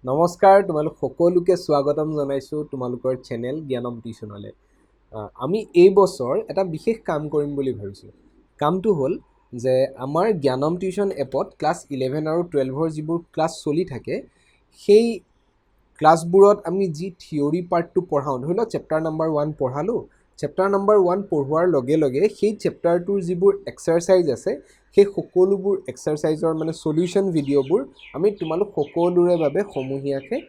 নমস্কাৰ তোমালোক সকলোকে স্বাগতম জনাইছোঁ তোমালোকৰ চেনেল জ্ঞানম টিউশ্যনলৈ। আমি এই বছৰ এটা বিশেষ কাম কৰিম বুলি ভাবিছোঁ। কামটো হ'ল যে আমাৰ জ্ঞানম টিউশ্যন এপত ক্লাছ 11 আৰু 12ৰ যিবোৰ ক্লাছ চলি থাকে সেই ক্লাছবোৰত আমি যি থিয়ৰী পাৰ্টটো পঢ়াওঁ, ধৰি লওক চেপ্টাৰ নাম্বাৰ 1 পঢ়ালোঁ। চেপ্টাৰ নাম্বাৰ 1 পঢ়োৱাৰ লগে লগে সেই চেপ্টাৰটোৰ যিবোৰ এক্সাৰচাইজ আছে সেই সকলোবোৰ এক্সাৰচাইজৰ সলিউশ্যন ভিডিঅ'বোৰ আমি তোমালোক সকলোৰে বাবে সমূহীয়াকৈ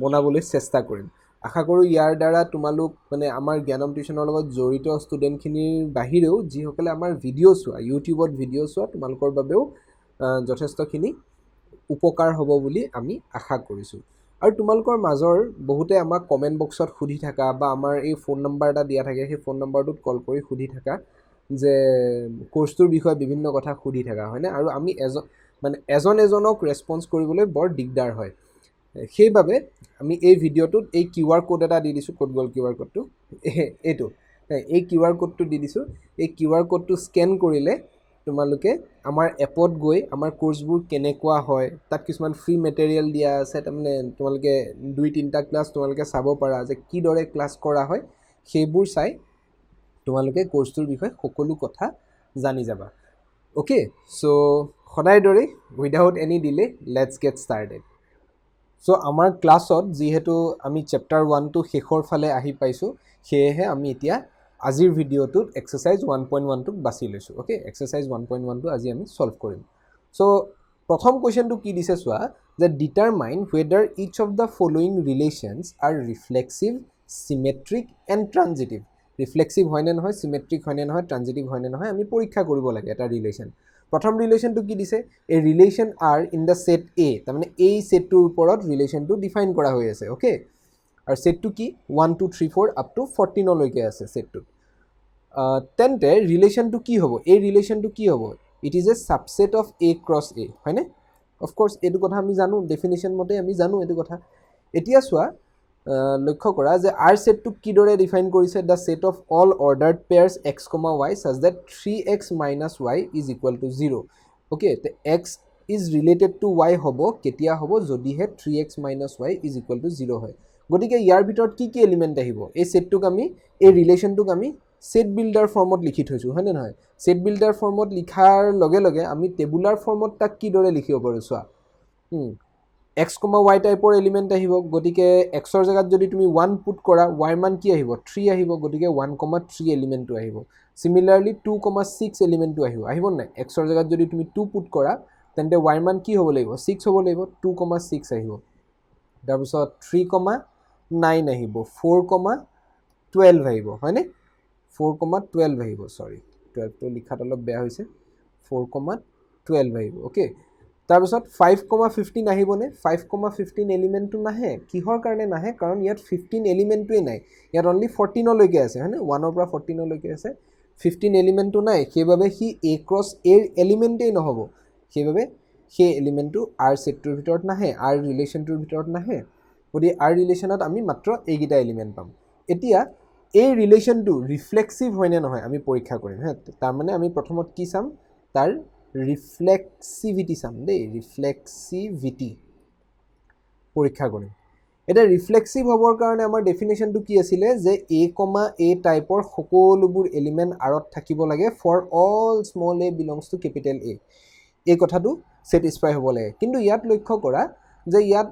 বনাবলৈ চেষ্টা কৰিম। আশা কৰোঁ ইয়াৰ দ্বাৰা তোমালোক আমাৰ জ্ঞানম টিউশ্যনৰ লগত জড়িত ষ্টুডেণ্টখিনিৰ বাহিৰেও যিসকলে আমাৰ ভিডিঅ' চোৱা, ইউটিউবত ভিডিঅ' চোৱা, তোমালোকৰ বাবেও যথেষ্টখিনি উপকাৰ হ'ব বুলি আমি আশা কৰিছোঁ। আৰু তোমালোকৰ মাজৰ বহুতে আমাক কমেণ্ট বক্সত সুধি থকা বা আমাৰ এই ফোন নম্বৰ এটা দিয়া থাকে, সেই ফোন নম্বৰটোত কল কৰি সুধি থকা যে কোৰ্চটোৰ বিষয়ে বিভিন্ন কথা সুধি থকা হয়নে, আৰু আমি এজনক ৰেছপন্স কৰিবলৈ বৰ দিগদাৰ হয়। সেইবাবে আমি এই ভিডিঅ'টোত এই QR কোড এটা দি দিছোঁ। ক'ত গ'ল QR কোডটো? এইটো এই QR কোডটো দি দিছোঁ। এই QR কোডটো স্কেন কৰিলে তোমালোকে আমাৰ এপত গৈ আমাৰ কোৰ্চবোৰ কেনেকুৱা হয়, তাত কিছুমান ফ্ৰী মেটেৰিয়েল দিয়া আছে, তাৰমানে তোমালোকে 2-3টা ক্লাছ তোমালোকে চাব পাৰা যে কিদৰে ক্লাছ কৰা হয়। সেইবোৰ চাই তোমালোকে কোৰ্চটোৰ বিষয়ে সকলো কথা জানি যাবা। অ'কে, চ' সদায় দৰে without any delay let's get started. So' আমাৰ ক্লাছত যিহেতু আমি চেপ্টাৰ 1টো শেষৰ ফালে আহি পাইছোঁ, সেয়েহে আমি এতিয়া আজিৰ ভিডিঅ'টোত এক্সাৰচাইজ 1.1টোক বাছি লৈছোঁ। অ'কে, এক্সাৰচাইজ 1.1টো আজি আমি ছল্ভ কৰিম। চ' প্ৰথম কুৱেশ্যনটো কি দিছে চোৱা, যে determine whether each of the following relations are reflexive, symmetric and transitive. Reflexive হয়নে নহয়, চিমেট্ৰিক হয়নে নহয়, ট্ৰানজিটিভ হয়নে নহয়, আমি পৰীক্ষা কৰিব লাগে এটা ৰিলেশ্যন। প্ৰথম ৰিলেশ্যনটো কি দিছে? A relation R in the set A, তাৰমানে এই ছেটটোৰ ওপৰত ৰিলেশ্যনটো ডিফাইন কৰা হৈ আছে। অ'কে, আৰু ছেটটো কি 1 2 3 4 আপ টু 14লৈকে আছে ছেটটোত। তেন্তে ৰিলেশ্যনটো কি হ'ব? এই ৰিলেশ্যনটো কি হ'ব? It is a subset of A cross A, হয়নে? অফক'ৰ্ছ এইটো কথা আমি জানো, ডেফিনেশ্যন মতে আমি জানো এইটো কথা। এতিয়া চোৱা, লক্ষ্য কৰা যে আৰ ছেটটোক কিদৰে ডিফাইন কৰিছে? The set of all ordered pairs x, y such that 3x - y is equal to 0. Okay, তে x is related to y হ'ব কেতিয়া হ'ব? যদিহে 3x - y is equal to 0 হয়। গতিকে ইয়াৰ ভিতৰত কি কি এলিমেণ্ট আহিব? এই ছেটটোক আমি, এই ৰিলেশ্যনটোক আমি ছেট বিল্ডাৰ ফৰ্মত লিখি থৈছোঁ, হয়নে নহয়? ছেট বিল্ডাৰ ফৰ্মত লিখাৰ লগে লগে আমি টেবুলাৰ ফৰ্মত তাক কিদৰে লিখিব পাৰোঁ চোৱা। x, y টাইপৰ এলিমেণ্ট আহিব। গতিকে এক্সৰ জেগাত যদি তুমি 1 পুট কৰা, ৱাইৰ মান কি আহিব? 3 আহিব। গতিকে 1, 3 এলিমেণ্টটো আহিব। চিমিলাৰলি 2, 6 এলিমেণ্টটো আহিব নাই? এক্সৰ জেগাত যদি তুমি 2 পুট কৰা, তেন্তে ৱাইৰ মান কি হ'ব লাগিব? 6 হ'ব লাগিব। 2, 6 আহিব। তাৰপিছত 3, 9 আহিব। 4, 12 আহিব, হয়নে? 4, 12 আহিব। চৰি, 12টো লিখাত অলপ বেয়া হৈছে। 4, 12 আহিব। অ'কে, তাৰপিছত 5, 15 আহিবনে? 5, 15 এলিমেণ্টটো নাহে। কিহৰ কাৰণে নাহে? কাৰণ ইয়াত 15 এলিমেণ্টটোৱে নাই। ইয়াত অনলি 14লৈকে আছে, হয়নে? 1ৰ পৰা 14লৈকে আছে। 15 এলিমেণ্টটো নাই, সেইবাবে সি এ ক্ৰছ এৰ এলিমেণ্টেই নহ'ব। সেইবাবে সেই এলিমেণ্টটো আৰ ছেটটোৰ ভিতৰত নাহে, আৰ ৰিলেশ্যনটোৰ ভিতৰত নাহে। গতিকে আৰ ৰিলেশ্যনত আমি মাত্ৰ এইকেইটা এলিমেণ্ট পাম। এতিয়া এই ৰিলেশ্যনটো ৰিফ্লেক্সিভ হয়নে নহয় আমি পৰীক্ষা কৰিম। তাৰমানে আমি প্ৰথমত কি চাম? তাৰ ৰিফ্লেক্সিভিটি চাম দেই, ৰিফ্লেক্সিভিটি পৰীক্ষা কৰিম। এতিয়া ৰিফ্লেক্সিভ হ'বৰ কাৰণে আমাৰ ডেফিনেশ্যনটো কি আছিলে? যে এ টাইপৰ সকলোবোৰ এলিমেণ্ট আৰত থাকিব লাগে for all small a belongs to capital A. এই কথাটো ছেটিছফাই হ'ব লাগে। কিন্তু ইয়াত লক্ষ্য কৰা যে ইয়াত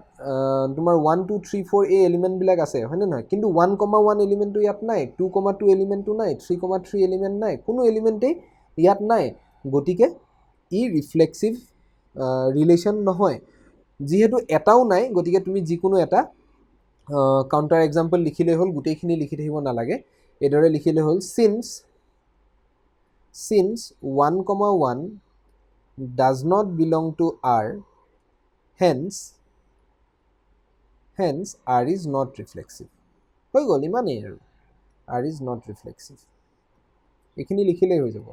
তোমাৰ 1 2 3 4 এই এলিমেণ্টবিলাক আছে, হয়নে নহয়? কিন্তু 1, 1 এলিমেণ্টটো ইয়াত নাই, 2, 2 এলিমেণ্টটো নাই, 3, 3 এলিমেণ্ট নাই, কোনো এলিমেণ্টেই ইয়াত নাই। গতিকে ই ৰিফ্লেক্সিভ ৰিলেশ্যন নহয়। যিহেতু এটাও নাই, গতিকে তুমি যিকোনো এটা কাউণ্টাৰ এক্সাম্পল লিখিলেই হ'ল, গোটেইখিনি লিখি থাকিব নালাগে। এইদৰে লিখিলে হ'ল, signs 1, 1 does not belong to R, hence R is not reflexive. হৈ গ'ল, ইমানেই আৰু। R is not reflexive, এইখিনি লিখিলেই হৈ যাব।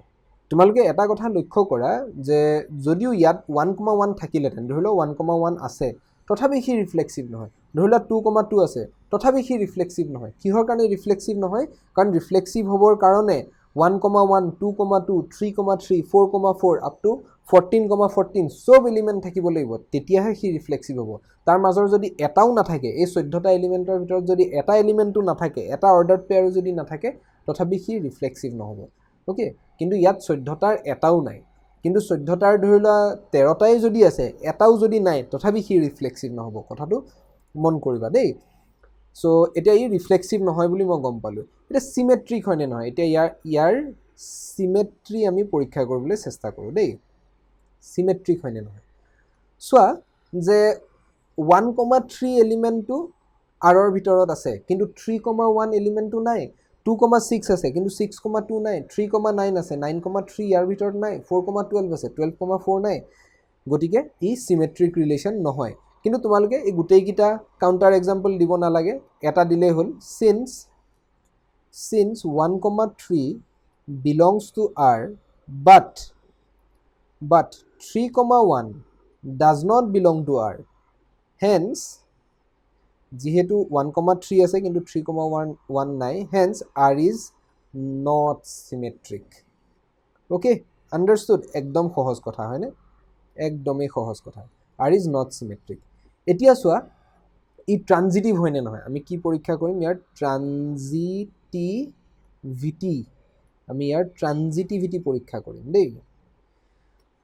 তোমালোকে এটা কথা লক্ষ্য কৰা যে যদিও ইয়াত 1, 1 থাকিলেহেঁতেন, ধৰি লওক 1, 1 আছে, তথাপি সি ৰিফ্লেক্সিভ নহয়। ধৰি লওক 2, 2 আছে, তথাপি সি ৰিফ্লেক্সিভ নহয়। কিহৰ কাৰণে ৰিফ্লেক্সিভ নহয়? কাৰণ ৰিফ্লেক্সিভ হ'বৰ কাৰণে 1,1, 2,2, 3,3, 4,4 up to 14,14 সব এলিমেণ্ট থাকিব লাগিব, তেতিয়াহে সি ৰিফ্লেক্সিভ হ'ব। তাৰ মাজৰ যদি এটাও নাথাকে, এই 14টা এলিমেণ্টৰ ভিতৰত যদি এটা এলিমেণ্টো নাথাকে, এটা অৰ্ডাৰ পেয়াৰো যদি নাথাকে, তথাপি সি ৰিফ্লেক্সিভ নহ'ব। অ'কে, কিন্তু ইয়াত 14টাৰ এটাও নাই, কিন্তু 14টাৰ ধৰি লোৱা 13টাই যদি আছে, এটাও যদি নাই, তথাপি সি ৰিফ্লেক্সিভ নহ'ব। কথাটো মন কৰিবা দেই। চ' এতিয়া ই ৰিফ্লেক্সিভ নহয় বুলি মই গম পালোঁ। এতিয়া চিমেট্ৰিক হয়নে নহয়, এতিয়া ইয়াৰ চিমেট্ৰি আমি পৰীক্ষা কৰিবলৈ চেষ্টা কৰোঁ দেই। চিমেট্ৰিক হয়নে নহয় চোৱা, যে 1,3 এলিমেণ্টটো আৰৰ ভিতৰত আছে, কিন্তু 3,1 এলিমেণ্টটো নাই। 2,6 আছে, কিন্তু 6,2 নাই। 3,9 আছে, 9,3 ইয়াৰ ভিতৰত নাই। 4,12 আছে, 12,4 নাই। গতিকে ই চিমেট্ৰিক ৰিলেশ্যন নহয়। কিন্তু তোমালোকে এই গোটেইকেইটা কাউণ্টাৰ এক্সাম্পল দিব নালাগে, এটা দিলেই হ'ল। since 1,3 belongs to R but 3,1 does not belong to R, hence যিহেতু 1,3 আছে কিন্তু 3,1 নাই, hence R is not symmetric. okay, understood? একদম সহজ কথা হয়নে, একদমেই সহজ কথা। R is not symmetric. এতিয়া চোৱা, ই ট্ৰানজিটিভ হয়নে নহয়, আমি কি পৰীক্ষা কৰিম, ইয়াৰ ট্ৰানজিটিভিটি পৰীক্ষা কৰিম দেই।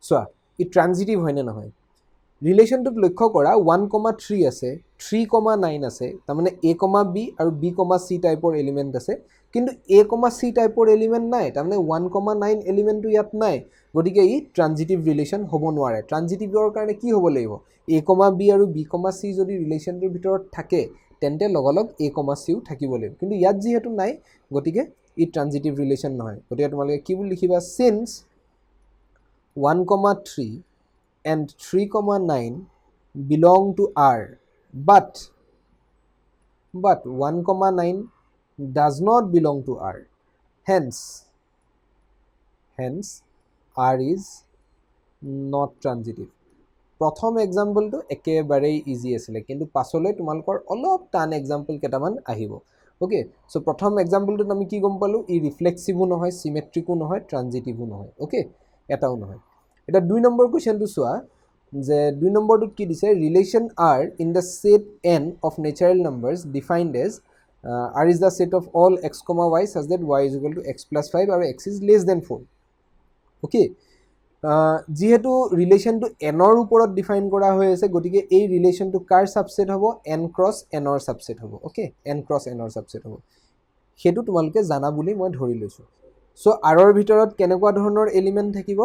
চোৱা, ই ট্ৰানজিটিভ হয়নে নহয়, ৰিলেশ্যনটোত লক্ষ্য কৰা 1,3 আছে, 3,9 আছে, তাৰমানে A, B আৰু B, C টাইপৰ এলিমেণ্ট আছে, কিন্তু A, C টাইপৰ এলিমেণ্ট নাই, তাৰমানে 1,9 এলিমেণ্টটো ইয়াত নাই। গতিকে ই ট্ৰানজিটিভ ৰিলেশ্যন হ'ব নোৱাৰে। ট্ৰানজিটিভৰ কাৰণে কি হ'ব লাগিব, A, B আৰু B, C যদি ৰিলেশ্যনটোৰ ভিতৰত থাকে, তেন্তে লগালগ A, Cও থাকিব লাগিব। কিন্তু ইয়াত যিহেতু নাই, গতিকে ই ট্ৰানজিটিভ ৰিলেশ্যন নহয়। গতিকে তোমালোকে কি বুলি লিখিবা, since 1,3 and 3,9 belong to R, but 1,9 does not belong to R, hence R is not transitive. প্ৰথম এক্সাম্পলটো একেবাৰেই ইজি আছিলে, কিন্তু পাছলৈ তোমালোকৰ অলপ টান এক্সাম্পল কেইটামান আহিব। অ'কে, চ' প্ৰথম এক্সাম্পলটোত আমি কি গম পালোঁ, ই ৰিফ্লেক্সিভো নহয়, চিমেট্ৰিকো নহয়, ট্ৰানজিটিভো নহয়। অ'কে, এটাও নহয়। এতিয়া 2 নম্বৰ কুৱেশ্যনটো চোৱা, যে 2 নম্বৰটোত কি দিছে, relation R in the set N of natural numbers defined as R is the set of all x, y such that y is equal to x plus 5 আৰু x is less than 4. Okay, যিহেতু ৰিলেশ্যনটো এনৰ ওপৰত define কৰা হৈ আছে, গতিকে এই ৰিলেশ্যনটো কাৰ subset হ'ব, n ক্ৰছ এনৰ ছাবছেট হ'ব। অ'কে, n ক্ৰছ এনৰ ছাবছেট হ'ব, সেইটো তোমালোকে জানা বুলি মই ধৰি লৈছোঁ। চ' আৰৰ ভিতৰত কেনেকুৱা ধৰণৰ এলিমেণ্ট থাকিব,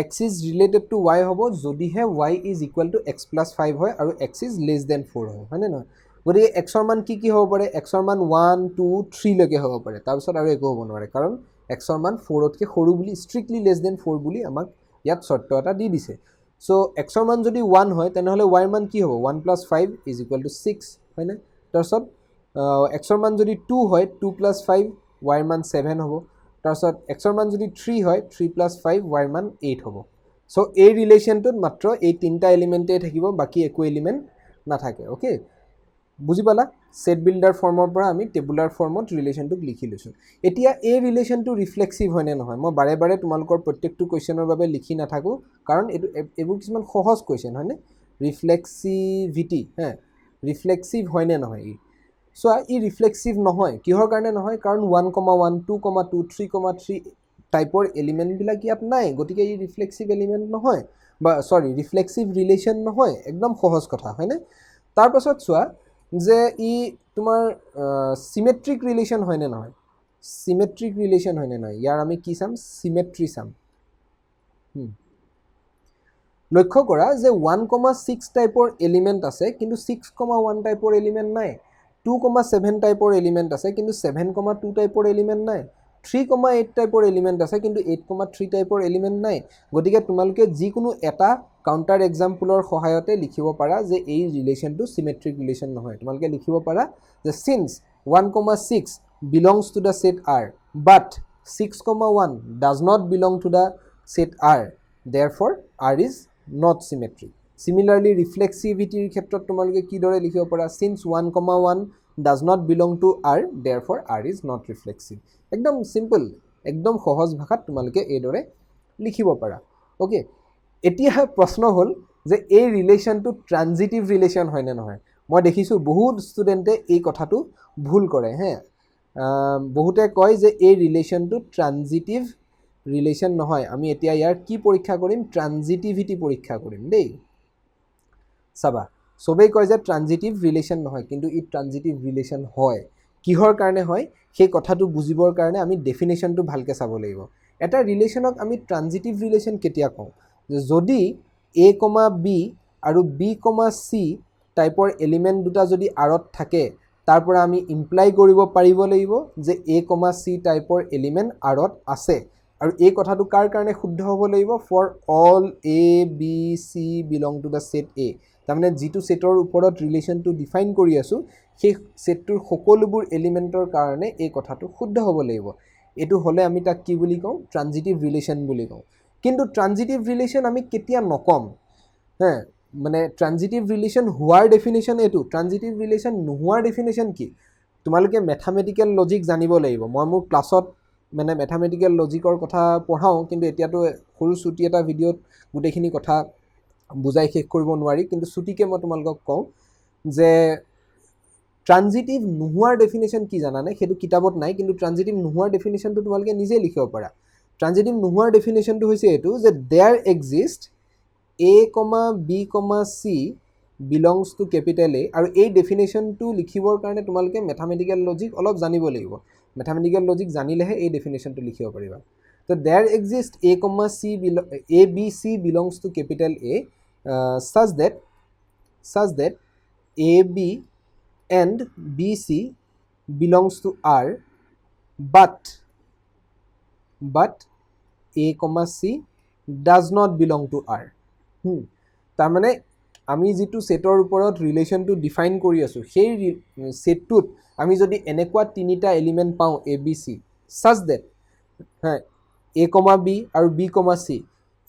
x is related to y হ'ব, যদিহে y is equal two x plus 5 হয় আৰু x ইজ লেছ দেন 4 হয়, হয়নে নহয়। গতিকে এক্সৰ মান কি কি হ'ব পাৰে, এক্সৰ মান 1, 2, 3 লৈকে হ'ব পাৰে, তাৰপিছত আৰু একো হ'ব নোৱাৰে, কাৰণ এক্সৰ মান 4তকৈ সৰু বুলি, ষ্ট্ৰিক্টলি লেছ দেন 4 বুলি আমাক ইয়াত চৰ্ত এটা দি দিছে। চ' এক্সৰ মান যদি 1 হয়, তেনেহ'লে ৱাইৰ মান কি হ'ব, 1 প্লাছ 5 ইজ ইকুৱেল টু 6, হয়নে। তাৰপিছত এক্সৰ মান যদি 2 হয়, 2 প্লাছ 5 ৱাইৰ মান 7 হ'ব। তাৰপিছত এক্সৰ মান যদি 3 হয়, 3 প্লাছ 5 ৱাইৰ মান 8 হ'ব। চ' এই ৰিলেশ্যনটোত মাত্ৰ এই 3টা এলিমেণ্টেই থাকিব, বাকী একো এলিমেণ্ট নাথাকে। অ'কে, বুজি পালা, ছেট বিল্ডাৰ ফৰ্মৰ পৰা আমি টেবুলাৰ ফৰ্মত ৰিলেশ্যনটোক লিখি লৈছোঁ। এতিয়া এই ৰিলেশ্যনটো ৰিফ্লেক্সিভ হয়নে নহয়, মই বাৰে বাৰে তোমালোকৰ প্ৰত্যেকটো কুৱেশ্যনৰ বাবে লিখি নাথাকোঁ, কাৰণ এইবোৰ কিছুমান সহজ কুৱেশ্যন হয়নে। ৰিফ্লেক্সিভিটি, ৰিফ্লেক্সিভ হয়নে নহয় ই, চোৱা ই ৰিফ্লেক্সিভ নহয়। কিহৰ কাৰণে নহয়, কাৰণ 1,1, 2,2, 3,3 টাইপৰ এলিমেণ্টবিলাক ইয়াত নাই, গতিকে ই ৰিফ্লেক্সিভ এলিমেণ্ট নহয়, বা ৰিফ্লেক্সিভ ৰিলেশ্যন নহয়, একদম সহজ কথা হয়নে। তাৰপাছত চোৱা, যে ই তোমাৰ চিমেট্ৰিক ৰিলেশ্যন হয়নে নহয়, চিমেট্ৰিক ৰিলেশ্যন হয়নে নহয়, ইয়াৰ আমি কি চাম, চিমেট্ৰি চাম। লক্ষ্য কৰা যে 1,6 টাইপৰ এলিমেণ্ট আছে, কিন্তু 6,1 টাইপৰ এলিমেণ্ট নাই। 2,7 টাইপৰ এলিমেণ্ট আছে, কিন্তু 7,2 টাইপৰ এলিমেণ্ট নাই। 3,8 টাইপৰ এলিমেণ্ট আছে, কিন্তু 8,3 টাইপৰ এলিমেণ্ট নাই। গতিকে তোমালোকে যিকোনো এটা কাউণ্টাৰ এক্সাম্পলৰ সহায়তে লিখিব পাৰা যে এই ৰিলেশ্যনটো চিমেট্ৰিক ৰিলেশ্যন নহয়। তোমালোকে লিখিব পাৰা যে since 1,6 belongs to the set R, but 6,1 does not belong to the set R, therefore R is not symmetric. Similarly, ৰিফ্লেক্সিভিটিৰ ক্ষেত্ৰত তোমালোকে কিদৰে লিখিব পাৰা, since 1,1 does not belong to R, therefore R is not reflexive. একদম simple, একদম সহজ ভাষাত তোমালোকে এইদৰে লিখিব পাৰা ওকে এতিয়া প্ৰশ্ন হ'ল যে এই ৰিলেশ্যনটো ট্ৰানজিটিভ ৰিলেশ্যন হয়নে নহয় মই দেখিছোঁ বহুত ষ্টুডেণ্টে এই কথাটো ভুল কৰে হে বহুতে কয় যে এই ৰিলেশ্যনটো ট্ৰানজিটিভ ৰিলেশ্যন নহয় আমি এতিয়া ইয়াৰ কি পৰীক্ষা কৰিম ট্ৰানজিটিভিটি পৰীক্ষা কৰিম দেই চাবা সবেই কয় যে ট্ৰানজিটিভ ৰিলেশ্যন নহয় কিন্তু ই ট্ৰানজিটিভ ৰিলেশ্যন হয় কিহৰ কাৰণে হয় সেই কথাটো বুজিবৰ কাৰণে আমি ডেফিনেশ্যনটো ভালকৈ চাব লাগিব এটা ৰিলেশ্যনক আমি ট্ৰানজিটিভ ৰিলেশ্যন কেতিয়া কওঁ যদি a, b আৰু b, c টাইপৰ এলিমেণ্ট দুটা যদি আৰত থাকে তাৰ পৰা আমি ইমপ্লাই কৰিব পাৰিব লাগিব যে a, c টাইপৰ এলিমেণ্ট আৰত আছে আৰু এই কথাটো কাৰ কাৰণে শুদ্ধ হ'ব লাগিব for all a, b, c belong to the set a তাৰমানে যিটো সেটৰ ওপৰত ৰিলেশ্যনটো ডিফাইন কৰি আছোঁ সেই সেটটোৰ সকলোবোৰ এলিমেণ্টৰ কাৰণে এই কথাটো শুদ্ধ হ'ব লাগিব এইটো হ'লে আমি তাক কি বুলি কওঁ ট্ৰানজিটিভ ৰিলেশ্যন বুলি কওঁ কিন্তু ট্ৰানজিটিভ ৰিলেশ্যন আমি কেতিয়া নকম হে মানে ট্ৰানজিটিভ ৰিলেশ্যন হোৱাৰ ডেফিনেশ্যন এইটো ট্ৰানজিটিভ ৰিলেশ্যন নোহোৱাৰ ডেফিনেশ্যন কি তোমালোকে মেথামেটিকেল লজিক জানিব লাগিব মই মোৰ ক্লাছত মানে মেথামেটিকেল লজিকৰ কথা পঢ়াওঁ কিন্তু এতিয়াতো সৰু ছুটি এটা ভিডিঅ'ত গোটেইখিনি কথা বুজাই শেষ কৰিব নোৱাৰি কিন্তু ছুটিকে মই তোমালোকক কওঁ যে ট্ৰানজিটিভ নোহোৱাৰ ডেফিনেশ্যন কি জানানে সেইটো কিতাপত নাই কিন্তু ট্ৰানজিটিভ নোহোৱাৰ ডেফিনেশ্যনটো তোমালোকে নিজে লিখিব পাৰা ট্ৰানজিটিভ নোহোৱাৰ ডেফিনেশ্যনটো হৈছে এইটো যে there exist a, b, c belongs to capital A আৰু এই ডেফিনেশ্যনটো লিখিবৰ কাৰণে তোমালোকে মেথামেটিকেল লজিক অলপ জানিব লাগিব মেথামেটিকেল লজিক জানিলেহে এই ডেফিনেশ্যনটো লিখিব পাৰিবা তো there exist a, b, c belongs to capital A such that a, b and b, c belongs to R but a, c does not belong to R তাৰমানে আমি যিটো সেটৰ ওপৰত ৰিলেশ্যনটো ডিফাইন কৰি আছোঁ সেই সেটটোত আমি যদি এনেকুৱা তিনিটা এলিমেণ্ট পাওঁ a, b, c such that a, b আৰু b, c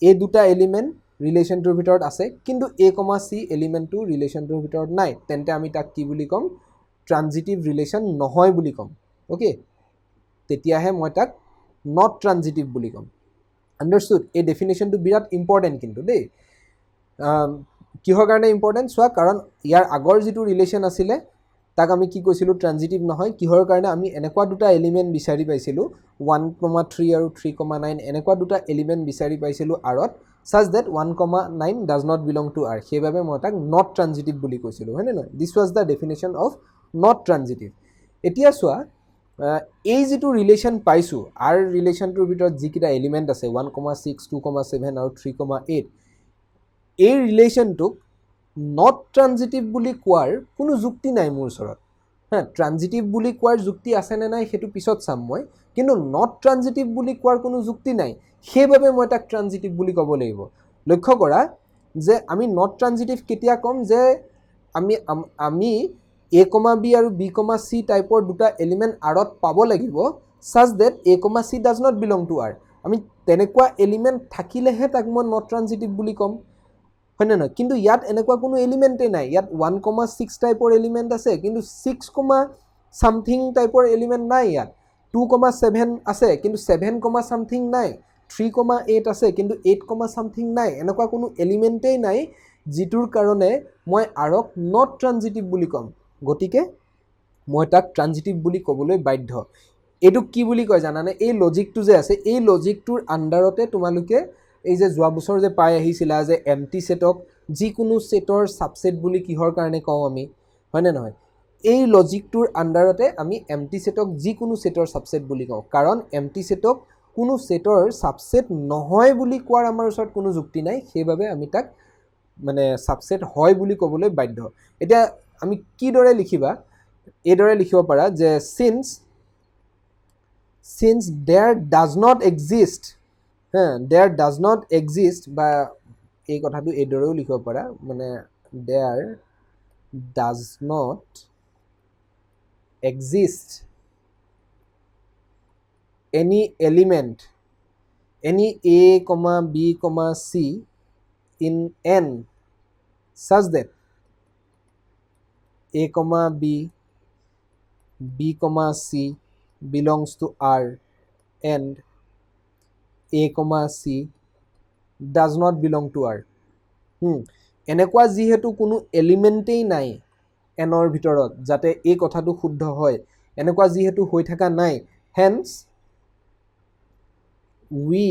এই দুটা এলিমেণ্ট ৰিলেশ্যনটোৰ ভিতৰত আছে কিন্তু a, c এলিমেণ্টটো ৰিলেশ্যনটোৰ ভিতৰত নাই তেন্তে আমি তাক কি বুলি ক'ম ট্ৰানজিটিভ ৰিলেশ্যন নহয় বুলি ক'ম ওকে তেতিয়াহে মই তাক নট ট্ৰানজিটিভ বুলি ক'ম আণ্ডাৰষ্টুড এই ডেফিনেশ্যনটো বিৰাট ইম্পৰ্টেণ্ট কিন্তু দেই কিহৰ কাৰণে ইম্পৰ্টেণ্ট চোৱা কাৰণ ইয়াৰ আগৰ যিটো ৰিলেশ্যন আছিলে তাক আমি কি কৈছিলোঁ ট্ৰানজিটিভ নহয় কিহৰ কাৰণে আমি এনেকুৱা দুটা এলিমেণ্ট বিচাৰি পাইছিলোঁ 1,3 আৰু 3,9 এনেকুৱা দুটা এলিমেণ্ট বিচাৰি পাইছিলোঁ আৰত such that 1,9 does not belong to R সেইবাবে মই তাক নট ট্ৰানজিটিভ বুলি কৈছিলোঁ হয়নে নহয় this was the definition of not transitive এতিয়া চোৱা এই যিটো ৰিলেশ্যন পাইছোঁ আৰ ৰিলেশ্যনটোৰ ভিতৰত যিকেইটা এলিমেণ্ট আছে 1,6 2,7 আৰু 3,8 এই ৰিলেশ্যনটোক নট ট্ৰানজিটিভ বুলি কোৱাৰ কোনো যুক্তি নাই মোৰ ওচৰত ট্ৰানজিটিভ বুলি কোৱাৰ যুক্তি আছেনে নাই সেইটো পিছত চাম মই কিন্তু নট ট্ৰানজিটিভ বুলি কোৱাৰ কোনো যুক্তি নাই সেইবাবে মই তাক ট্ৰানজিটিভ বুলি ক'ব লাগিব লক্ষ্য কৰা যে আমি নট ট্ৰানজিটিভ কেতিয়া ক'ম যে আমি a, b আৰু b, c টাইপৰ দুটা এলিমেণ্ট আৰত পাব লাগিব such that a, c does not belong to R আমি তেনেকুৱা এলিমেণ্ট থাকিলেহে তাক মই নট ট্ৰানজিটিভ বুলি ক'ম হয়নে নহয় কিন্তু ইয়াত এনেকুৱা কোনো এলিমেণ্টেই নাই ইয়াত 1,6 টাইপৰ এলিমেণ্ট আছে কিন্তু 6, something টাইপৰ এলিমেণ্ট নাই ইয়াত 2,7 আছে কিন্তু 7, something নাই 3,8 আছে কিন্তু 8, something নাই এনেকুৱা কোনো এলিমেণ্টেই নাই যিটোৰ কাৰণে মই আৰক নট ট্ৰানজিটিভ বুলি ক'ম গতিকে মই তাক ট্ৰানজিটিভ বুলি ক'বলৈ বাধ্য এইটো কি বুলি কয় জানানে এই লজিকটো যে আছে এই লজিকটোৰ আণ্ডাৰতে তোমালোকে এই যে যোৱা বছৰ যে পাই আহিছিলা যে এমটি সেটক যিকোনো সেটৰ সাবসেট বুলি কিহৰ কাৰণে কওঁ আমি হয়নে নহয় এই লজিকটোৰ আণ্ডাৰতে আমি এমটি সেটক যিকোনো সেটৰ সাবসেট বুলি কওঁ কাৰণ এমটি সেটক কোনো সেটৰ সাবসেট নহয় বুলি কোৱাৰ আমাৰ ওচৰত কোনো যুক্তি নাই সেইবাবে আমি তাক মানে সাবসেট হয় বুলি ক'বলৈ বাধ্য এতিয়া আমি কিদৰে লিখিবা এইদৰে লিখিব পাৰা যে since there does not exist there does not exist বা এই কথাটো এইদৰেও লিখিব পাৰা মানে there does not exist any element any a, b, c in n such that a, b, b, c belongs to R and A, C does not belong to R. এনেকুৱা যিহেতু কোনো এলিমেণ্টেই নাই এনৰ ভিতৰত যাতে এই কথাটো শুদ্ধ হয়, এনেকুৱা যিহেতু হৈ থকা নাই, hence we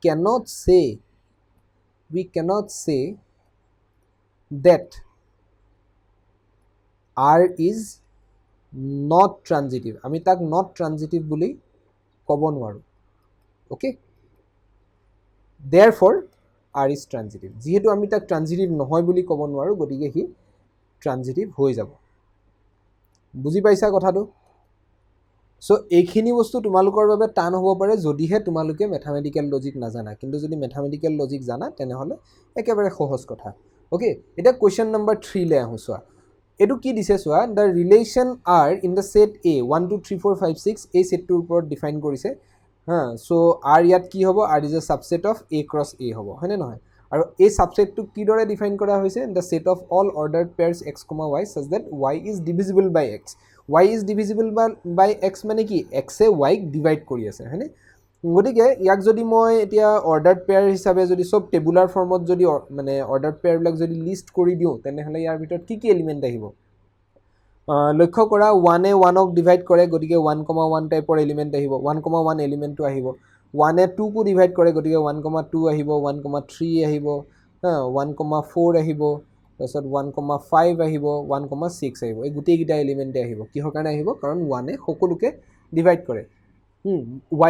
cannot say that R is not transitive. আমি তাক not transitive বুলি ক'ব নোৱাৰোঁ। Okay? Therefore, R is transitive. যিহেতু আমি তাক transitive নহয় বুলি ক'ব নোৱাৰোঁ, গতিকে সি transitive হৈ যাব। বুজি পাইছা কথাটো? সো এইখিনি বস্তু তোমালোকৰ বাবে টান হ'ব পাৰে যদিহে তোমালোকে মেথামেটিক্যাল লজিক নাজানা, কিন্তু যদি মেথামেটিক্যাল লজিক জানা তেনেহ'লে একেবাৰে সহজ কথা। ওকে, এতিয়া কুৱেশ্যন নম্বৰ 3 লৈ আহোঁ চোৱা। এইটো কি দিছে চোৱা, the relation R in the set A 1 2 3 4 5 6 এই ছেটটোৰ ওপৰত ডিফাইন কৰিছে। সো আৰ ইয়াত কি হ'ব, R is a subset of A cross A হ'ব, হয়নে নহয়? আৰু এই ছাবছেটটোক কিদৰে ডিফাইন কৰা হৈছে, the set of all ordered pairs x comma y such that y is divisible by x. Y is divisible by x মানে কি, এক্সে ৱাইক ডিভাইড কৰি আছে, হয়নে? গতিকে ইয়াক যদি মই এতিয়া অৰ্ডাৰ্ড পেয়াৰ হিচাপে যদি চব টেবুলাৰ ফৰ্মত যদি মানে অৰ্ডাৰ্ড পেয়াৰবিলাক যদি লিষ্ট কৰি দিওঁ, তেনেহ'লে ইয়াৰ ভিতৰত কি কি এলিমেণ্ট আহিব? লক্ষ্য কৰা 1এ 1ক ডিভাইড কৰে, গতিকে 1,1 টাইপৰ এলিমেণ্ট আহিব, 1,1 এলিমেণ্টটো আহিব। 1এ 2কো ডিভাইড কৰে, গতিকে 1,2 আহিব, 1,3 আহিব, 1,4 আহিব, তাৰপিছত 1,5 আহিব, 1,6 আহিব। এই গোটেইকেইটা এলিমেণ্টে আহিব। কিহৰ কাৰণে আহিব? কাৰণ 1এ সকলোকে ডিভাইড কৰে।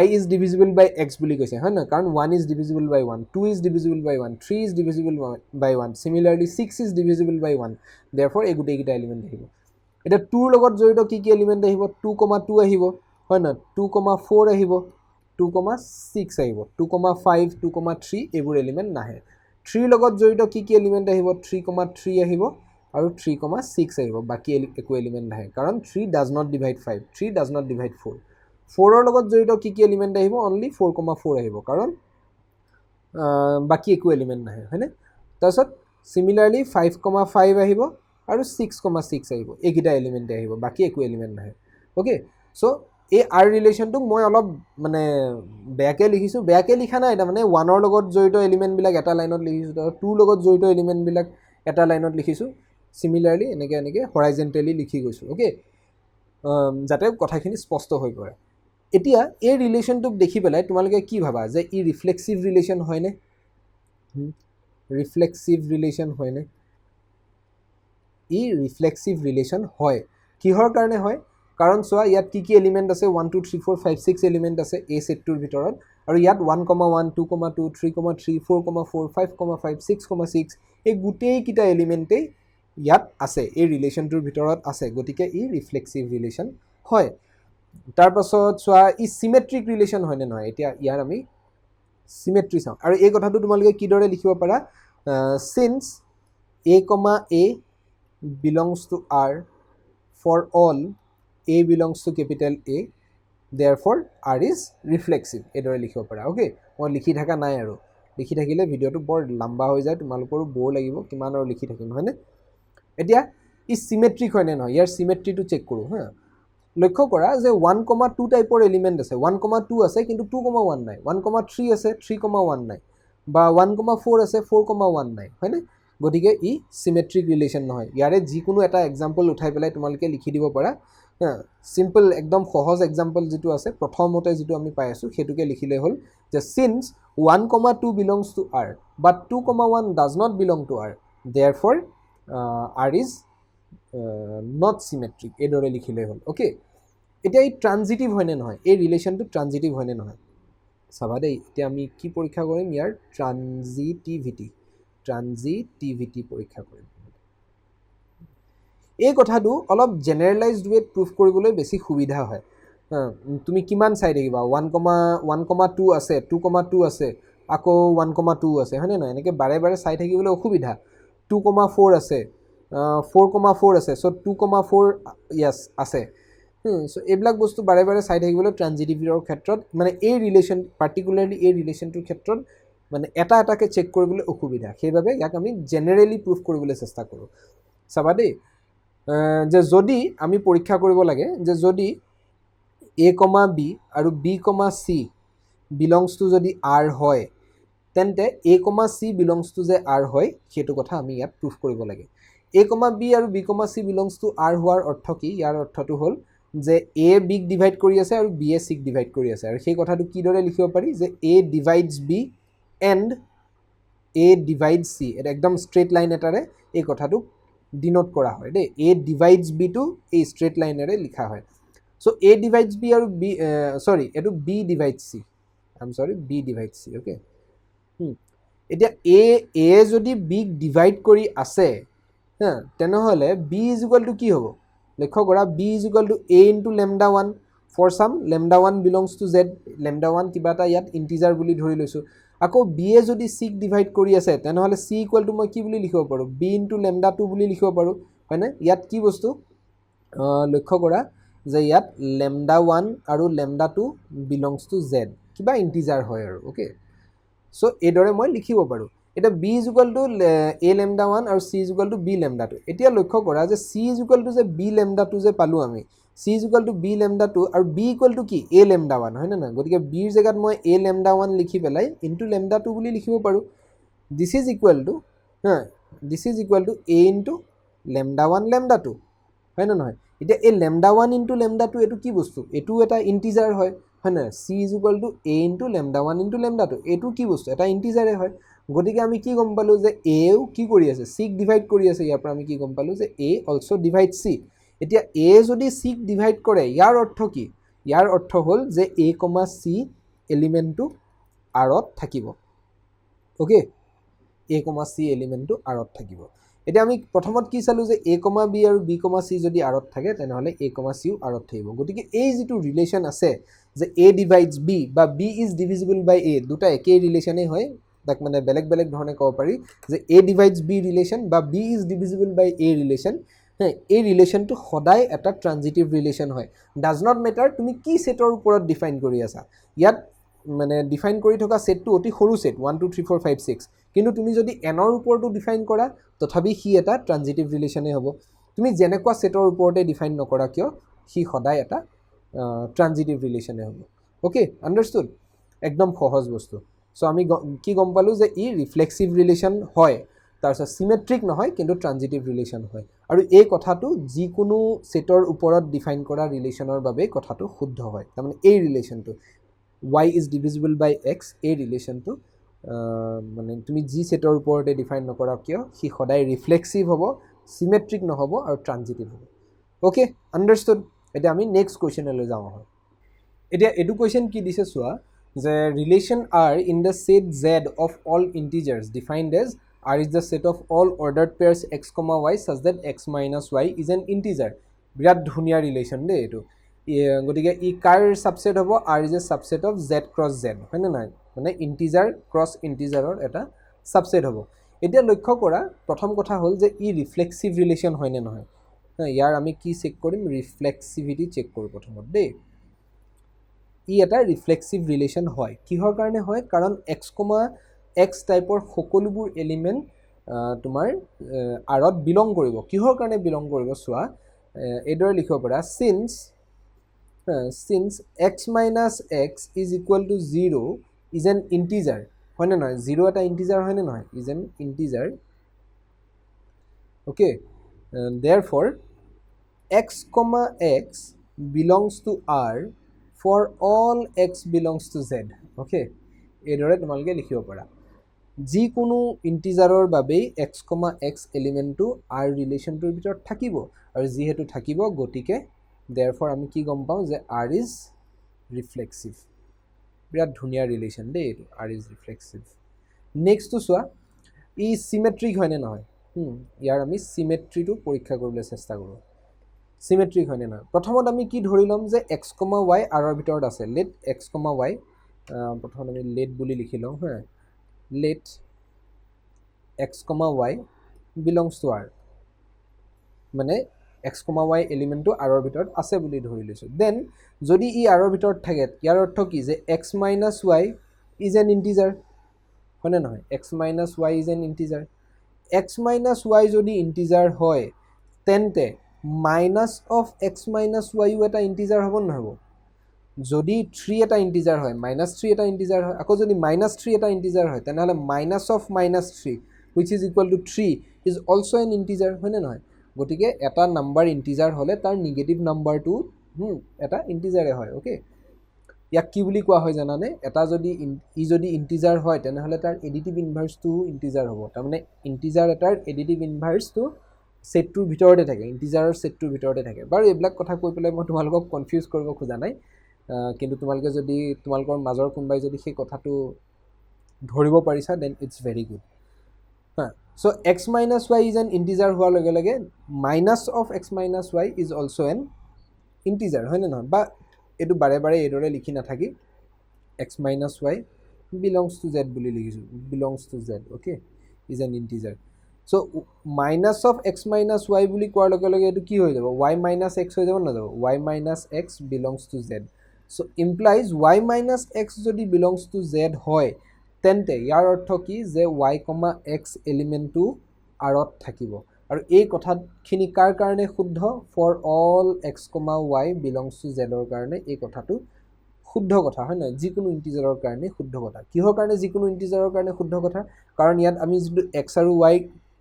y is divisible by x বুলি কৈছে, হয় নহয়? কাৰণ 1 is divisible by 1, 2 is divisible by 1, 3 is divisible by 1, similarly 6 is divisible by 1, therefore এই গোটেইকেইটা এলিমেণ্ট আহিব। এতিয়া 2ৰ লগত জড়িত কি কি এলিমেণ্ট আহিব? 2,2 আহিব, হয় নহয়? 2,4 আহিব, 2,6 আহিব, 2,5, 2,3 এইবোৰ এলিমেণ্ট নাহে। 3ৰ লগত জড়িত কি কি এলিমেণ্ট আহিব? 3,3 আহিব আৰু 3,6 আহিব, বাকী একো এলিমেণ্ট নাহে, কাৰণ 3 does not divide 5, 3 does not divide 4। 4ৰ লগত জড়িত কি কি এলিমেণ্ট আহিব? অনলি 4,4 আহিব, কাৰণ বাকী একো এলিমেণ্ট নাহে, হয়নে? তাৰপিছত চিমিলাৰলি 5,5 আহিব আৰু 6,6 আহিব, এইকেইটা এলিমেণ্টে আহিব, বাকী একো এলিমেণ্ট নাহে। অ'কে, চ' এই আৰ ৰিলেশ্যনটোক মই অলপ মানে বেয়াকৈ লিখিছোঁ, বেয়াকৈ লিখা নাই, তাৰমানে 1ৰ লগত জড়িত এলিমেণ্টবিলাক এটা লাইনত লিখিছোঁ, তাৰপিছত 2ৰ লগত জড়িত এলিমেণ্টবিলাক এটা লাইনত লিখিছোঁ, চিমিলাৰলি এনেকৈ হৰাইজেণ্টেলি লিখি গৈছোঁ। অ'কে, যাতে কথাখিনি স্পষ্ট হৈ পৰে। এতিয়া এই ৰিলেশ্যনটোক দেখি পেলাই তোমালোকে কি ভাবা যে ই ৰিফ্লেক্সিভ ৰিলেশ্যন হয়নে? ৰিফ্লেক্সিভ ৰিলেশ্যন হয়নে? ই ৰিফ্লেক্সিভ ৰিলেশ্যন হয়। কিহৰ কাৰণে হয়? কাৰণ চোৱা, ইয়াত কি কি এলিমেণ্ট আছে? 1 2 3 4 5 6 এলিমেণ্ট আছে এই ছেটটোৰ ভিতৰত, আৰু ইয়াত 1,1 2,2 3,3 4,4 5,5 6,6 এই গোটেইকেইটা এলিমেণ্টেই ইয়াত আছে, এই ৰিলেশ্যনটোৰ ভিতৰত আছে, গতিকে ই ৰিফ্লেক্সিভ ৰিলেশ্যন হয়। তাৰপাছত চোৱা, ই চিমেট্ৰিক ৰিলেশ্যন হয়নে নহয়? এতিয়া ইয়াৰ আমি চিমেট্ৰি চাওঁ, আৰু এই কথাটো তোমালোকে কিদৰে লিখিব পাৰা? Signs a, a belongs to R for all a belongs to capital A, therefore R is reflexive, এইদৰে লিখিব পাৰা। অ'কে, মই লিখি থকা নাই, আৰু লিখি থাকিলে ভিডিঅ'টো বৰ লম্বা হৈ যায়, তোমালোকৰো বৰ লাগিব, কিমান আৰু লিখি থাকিম, হয়নে? এতিয়া ই চিমেট্ৰিক হয়নে নহয়? ইয়াৰ চিমেট্ৰিটো চেক কৰোঁ। লক্ষ্য কৰা যে 1,2 টাইপৰ এলিমেণ্ট আছে, 1,2 আছে কিন্তু 2,1 নাই, 1,3 আছে 3,1 নাই, বা 1,4 আছে 4,1 নাই, হয়নে? গতিকে ই চিমেট্ৰিক ৰিলেশ্যন নহয়। ইয়াৰে যিকোনো এটা এক্সাম্পল উঠাই পেলাই তোমালোকে লিখি দিব পাৰা। চিম্পল একদম সহজ এক্সাম্পল যিটো আছে, প্ৰথমতে যিটো আমি পাই আছোঁ সেইটোকে লিখিলে হ'ল যে since 1,2 belongs to R but 2,1 does not belong to R, therefore R is not symmetric, এইদৰে লিখিলে হ'ল। অ'কে, এতিয়া এই ট্ৰানজিটিভ হয়নে নহয়? এই ৰিলেশ্যনটো ট্ৰানজিটিভ হয়নে নহয়? চাবা দেই, এতিয়া আমি কি পৰীক্ষা কৰিম? ইয়াৰ ট্ৰানজিটিভিটি পৰীক্ষা কৰিম। এই কথাটো অলপ জেনেৰেলাইজড ৱেত প্ৰুভ কৰিবলৈ বেছি সুবিধা হয়। তুমি কিমান চাই থাকিবা? 1,2 আছে, 2,2 আছে, আকৌ 1,2 আছে, হয়নে নহয়? এনেকৈ বাৰে বাৰে চাই থাকিবলৈ অসুবিধা। 2,4 আছে, 4,4 আছে, চ' 2,4 য়েছ আছে। চ' এইবিলাক বস্তু বাৰে বাৰে চাই থাকিবলৈ ট্ৰানজিটিভিটিৰ ক্ষেত্ৰত, মানে এই ৰিলেশ্যন, পাৰ্টিকুলাৰলি এই ৰিলেশ্যনটোৰ ক্ষেত্ৰত মানে এটা এটাকৈ চেক কৰিবলৈ অসুবিধা, সেইবাবে ইয়াক আমি জেনেৰেলি প্ৰুভ কৰিবলৈ চেষ্টা কৰোঁ। চাবা দেই, যে যদি আমি পৰীক্ষা কৰিব লাগে যে যদি a, b আৰু b, c বিলংছ টু যদি r হয় তেন্তে a, c বিলংছ টু যে r হয় সেইটো কথা আমি ইয়াত প্ৰুফ কৰিব লাগে। a, b আৰু b, c belongs two r হোৱাৰ অৰ্থ কি? ইয়াৰ অৰ্থটো হ'ল যে a b ক ডিভাইড কৰি আছে আৰু b এ c ক ডিভাইড কৰি আছে, আৰু সেই কথাটো কিদৰে লিখিব পাৰি যে a divides b and a divides c, এটা একদম ষ্ট্ৰেইট লাইন এটাৰে এই কথাটো ডিনোট কৰা হয় দেই। a divides b টো এই ষ্ট্ৰেইট লাইনেৰে লিখা হয়। চ' a divides b আৰু b এইটো b divides c, b divides c, okay. এতিয়া a যদি b ক ডিভাইড কৰি আছে তেনেহ'লে b ইজ ইকুৱেল টু কি হ'ব? লক্ষ্য কৰা, b is equal to a into lambda 1 for some lambda 1 belongs to z, lambda 1 কিবা এটা ইয়াত ইণ্টিজাৰ বুলি ধৰি লৈছোঁ। আকৌ b এ যদি c ক ডিভাইড কৰি আছে তেনেহ'লে c ইকুৱেল টু মই কি বুলি লিখিব পাৰোঁ? b ইনটু লেমডা 2 বুলি লিখিব পাৰোঁ, হয়নে? ইয়াত কি বস্তু লক্ষ্য কৰা যে ইয়াত লেমডা 1 আৰু লেমডা 2 বিলংছ টু z, কিবা ইণ্টিজাৰ হয় আৰু, অ'কে। চ' এইদৰে মই লিখিব পাৰোঁ। এতিয়া b is equal to a lambda 1 আৰু c is equal to b lambda 2। এতিয়া লক্ষ্য কৰা যে c ইজ ইকুৱেল টু যে b লেমডা 2 যে পালোঁ আমি, c is equal to b lambda 2 আৰু b ইকুৱেল টু কি? a লেমডা 1, হয়নে নহয়? গতিকে bৰ জেগাত মই a লেমডা 1 লিখি পেলাই ইনটু লেমডা 2 বুলি লিখিব পাৰোঁ। This is equal to a into lambda 1 lambda 2, হয় নে নহয়? এতিয়া এই লেমডা 1 ইনটু লেমডা 2 এইটো কি বস্তু? এইটো এটা ইণ্টিজাৰ হয়, হয় নহয়? c is equal to a into lambda 1 into lambda 2, এইটো কি বস্তু? এটা ইণ্টিজাৰে হয়। গতিকে আমি কি গম পালোঁ যে এও কি কৰি আছে? c ক ডিভাইড কৰি আছে। ইয়াৰ পৰা আমি কি গম পালোঁ যে a অলছ' ডিভাইড c। এতিয়া a যদি c ক ডিভাইড কৰে ইয়াৰ অৰ্থ কি? ইয়াৰ অৰ্থ হ'ল যে a, c এলিমেণ্টটো rত থাকিব, অ'কে। a, c এলিমেণ্টটো rত থাকিব। এতিয়া আমি প্ৰথমত কি চালোঁ যে a, b আৰু b, c যদি rত থাকে তেনেহ'লে a, c ও rত থাকিব। গতিকে এই যিটো ৰিলেশ্যন আছে যে a ডিভাইডছ b বা b is divisible by a, দুটা একেই ৰিলেশ্যনেই হয়। তাক মানে বেলেগ বেলেগ ধৰণে ক'ব পাৰি যে a ডিভাইডছ b ৰিলেশ্যন বা b is divisible by a relation. এই ৰিলেশ্যনটো সদায় এটা ট্ৰানজিটিভ ৰিলেশ্যন হয়। ডাজ নট মেটাৰ তুমি কি ছেটৰ ওপৰত ডিফাইন কৰি আছা। ইয়াত মানে ডিফাইন কৰি থকা ছেটটো অতি সৰু ছেট 1 2 3 4 5 6, কিন্তু তুমি যদি এনৰ ওপৰতো ডিফাইন কৰা তথাপি সি এটা ট্ৰানজিটিভ ৰিলেশ্যনেই হ'ব। তুমি যেনেকুৱা ছেটৰ ওপৰতে ডিফাইন নকৰা কিয় সি সদায় এটা ট্ৰানজিটিভ ৰিলেশ্যনেই হ'ব, অ'কে। আণ্ডাৰষ্টুড? একদম সহজ বস্তু। চ' আমি কি গম পালোঁ যে ই ৰিফ্লেক্সিভ ৰিলেশ্যন হয়, তাৰপিছত চিমেট্ৰিক নহয় কিন্তু ট্ৰানজিটিভ ৰিলেশ্যন হয়। আৰু এই কথাটো যিকোনো ছেটৰ ওপৰত ডিফাইন কৰা ৰিলেশ্যনৰ বাবেই কথাটো শুদ্ধ হয়। তাৰমানে এই ৰিলেশ্যনটো y is divisible by x, এই ৰিলেশ্যনটো মানে তুমি যি ছেটৰ ওপৰতে ডিফাইন নকৰা কিয় সি সদায় ৰিফ্লেক্সিভ হ'ব, চিমেট্ৰিক নহ'ব আৰু ট্ৰানজিটিভ হ'ব, অ'কে। আণ্ডাৰষ্টুড? এতিয়া আমি নেক্সট কুৱেশ্যনলৈ যাওঁ হয়। এতিয়া এইটো কুৱেশ্যন কি দিছে চোৱা যে relation r in the set z of all integers defined as r is the set of all ordered pairs x, y such that x minus y is an integer। বিৰাট ধুনীয়া relation দেই এইটো। গতিকে ই কাৰ subset হ'ব? r is a subset of z cross z, হয়নে নহয়? মানে integer cross ইণ্টিজাৰৰ এটা subset হ'ব। এতিয়া লক্ষ্য কৰা প্ৰথম কথা হ'ল যে ই ৰিফ্লেক্সিভ ৰিলেশ্যন হয়নে নহয়। ইয়াৰ আমি কি চেক কৰিম? ৰিফ্লেক্সিভিটি চেক কৰোঁ প্ৰথমত দেই। ই এটা ৰিফ্লেক্সিভ ৰিলেশ্যন হয়। কিহৰ কাৰণে হয়? কাৰণ x টাইপৰ সকলোবোৰ এলিমেণ্ট তোমাৰ আৰত বিলং কৰিব। কিহৰ কাৰণে বিলং কৰিব চোৱা, এইদৰে লিখিব পাৰা signs x minus x is equal to 0 is an integer, হয়নে নহয়? 0 এটা ইণ্টিজাৰ হয়নে নহয়? is an integer, okay। Therefore x, x belongs to r for all x belongs to z, okay। এইদৰে তোমালোকে লিখিব পাৰা যিকোনো ইণ্টিজাৰৰ বাবেই x, x এলিমেণ্টটো r ৰিলেশ্যনটোৰ ভিতৰত থাকিব, আৰু যিহেতু থাকিব গতিকে therefore আমি কি গম পাওঁ যে r is reflexive। বিৰাট ধুনীয়া ৰিলেশ্যন দেই এইটো, r is reflexive। নেক্সটটো চোৱা, ই চিমেট্ৰিক হয়নে নহয়? ইয়াৰ আমি চিমেট্ৰিটো পৰীক্ষা কৰিবলৈ চেষ্টা কৰোঁ। চিমেট্ৰিক হয়নে নহয়? প্ৰথমত আমি কি ধৰি ল'ম যে x, y r ৰ ভিতৰত আছে। লেট x, y প্ৰথমত আমি লেট বুলি লিখি লওঁ, হা। Let x, y belongs to r, মানে x, y এলিমেণ্টটো r ৰ ভিতৰত আছে বুলি ধৰি লৈছোঁ। দেন যদি ই r ৰ ভিতৰত থাকে ইয়াৰ অৰ্থ কি যে x minus y is an integer, হয়নে নহয়? x minus y is an integer। x minus y যদি ইণ্টিজাৰ হয় তেন্তে minus of x minus y ও এটা ইণ্টিজাৰ হ'ব নহ'ব? যদি 3 এটা ইন্টিজাৰ হয়, -3 এটা ইন্টিজাৰ হয়, আকৌ যদি -3 এটা ইন্টিজাৰ হয়, তেনেহ'লে -3 which is equal to 3 is also an integer, হয়নে নহয়? গতিকে এটা নাম্বাৰ ইন্টিজাৰ হ'লে তাৰ নিগেটিভ নাম্বাৰটো এটা ইন্টিজাৰে হয়, অ'কে? ইয়াক কি বুলি কোৱা হয় জানানে? এটা যদি যদি ইন্টিজাৰ হয়, তেনেহ'লে তাৰ এডিটিভ ইনভাৰ্চটো ইন্টিজাৰ হ'ব। তাৰমানে ইন্টিজাৰ এটাৰ এডিটিভ ইনভাৰ্চটো ছেটটোৰ ভিতৰতে থাকে, ইন্টিজাৰৰ ছেটটোৰ ভিতৰতে থাকে। বাৰু এইবিলাক কথা কৈ পেলাই মই তোমালোকক কনফিউজ কৰিব খোজা নাই, কিন্তু তোমালোকে যদি তোমালোকৰ মাজৰ কোনোবাই যদি সেই কথাটো ধৰিব পাৰিছা, then it's very good. So x minus y is an integer হোৱাৰ লগে লগে minus of x minus y is also an integer, হয়নে নহয়? বা এইটো বাৰে বাৰে এইদৰে লিখি নাথাকি x minus y belongs to z বুলি লিখিছোঁ, belongs to z, okay, is an integer. So minus of x minus y বুলি কোৱাৰ লগে লগে এইটো কি হৈ যাব? y minus x হৈ যাব নাযাব? y minus x belongs to z. So implies y minus x যদি belongs to z হয়, তেন্তে ইয়াৰ অৰ্থ কি যে y, x এলিমেণ্টটো আৰত থাকিব। আৰু এই কথাখিনি কাৰ কাৰণে শুদ্ধ? For all x, y belongs to জেডৰ কাৰণে এই কথাটো শুদ্ধ কথা, হয় নহয়? যিকোনো ইন্টিজাৰৰ কাৰণে শুদ্ধ কথা। কিহৰ কাৰণে যিকোনো ইন্টিজাৰৰ কাৰণে শুদ্ধ কথা? কাৰণ ইয়াত আমি যিটো x আৰু y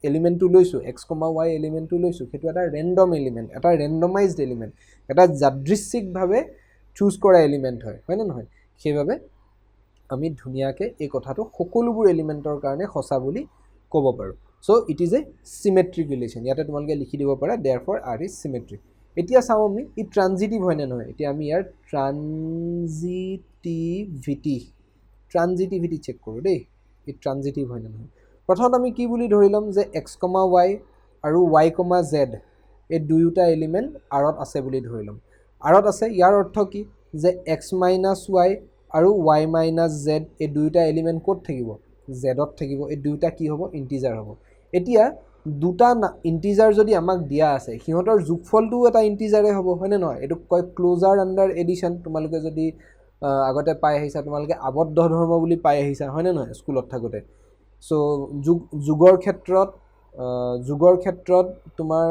এলিমেণ্টটো লৈছোঁ, x, y এলিমেণ্টটো লৈছোঁ, সেইটো এটা ৰেণ্ডম এলিমেণ্ট, এটা ৰেণ্ডমাইজড এলিমেণ্ট, এটা যাদৃচ্ছিকভাৱে চুজ কৰা এলিমেণ্ট হয়, হয়নে নহয়? সেইবাবে আমি ধুনীয়াকৈ এই কথাটো সকলোবোৰ এলিমেণ্টৰ কাৰণে সঁচা বুলি ক'ব পাৰোঁ। চ' it is A symmetric relation. ইয়াতে তোমালোকে লিখি দিব পাৰা দেয়াৰফৰ আৰ ইজ চিমেট্ৰিক। এতিয়া চাওঁ আমি ই ট্ৰানজিটিভ হয়নে নহয়। এতিয়া আমি ইয়াৰ ট্ৰানজিটিভিটি চেক কৰোঁ দেই, ই ট্ৰানজিটিভ হয়নে নহয়। প্ৰথমত আমি কি বুলি ধৰি ল'ম যে x, y আৰু y, z এই দুয়োটা এলিমেণ্ট আৰত আছে বুলি ধৰি ল'ম। আৰত আছে, ইয়াৰ অৰ্থ কি যে x মাইনাছ y আৰু y মাইনাছ z এই দুয়োটা এলিমেণ্ট ক'ত থাকিব? জেডত থাকিব। এই দুয়োটা কি হ'ব? ইন্টিজাৰ হ'ব। এতিয়া দুটা ইন্টিজাৰ যদি আমাক দিয়া আছে, সিহঁতৰ যোগফলটোও এটা ইন্টিজাৰে হ'ব, হয়নে নহয়? এইটো কয় ক্লোজাৰ আণ্ডাৰ এডিশ্যন। তোমালোকে যদি আগতে পাই আহিছা, তোমালোকে আবদ্ধ ধৰ্ম বুলি পাই আহিছা, হয়নে নহয় স্কুলত থাকোঁতে? চ' যোগৰ ক্ষেত্ৰত তোমাৰ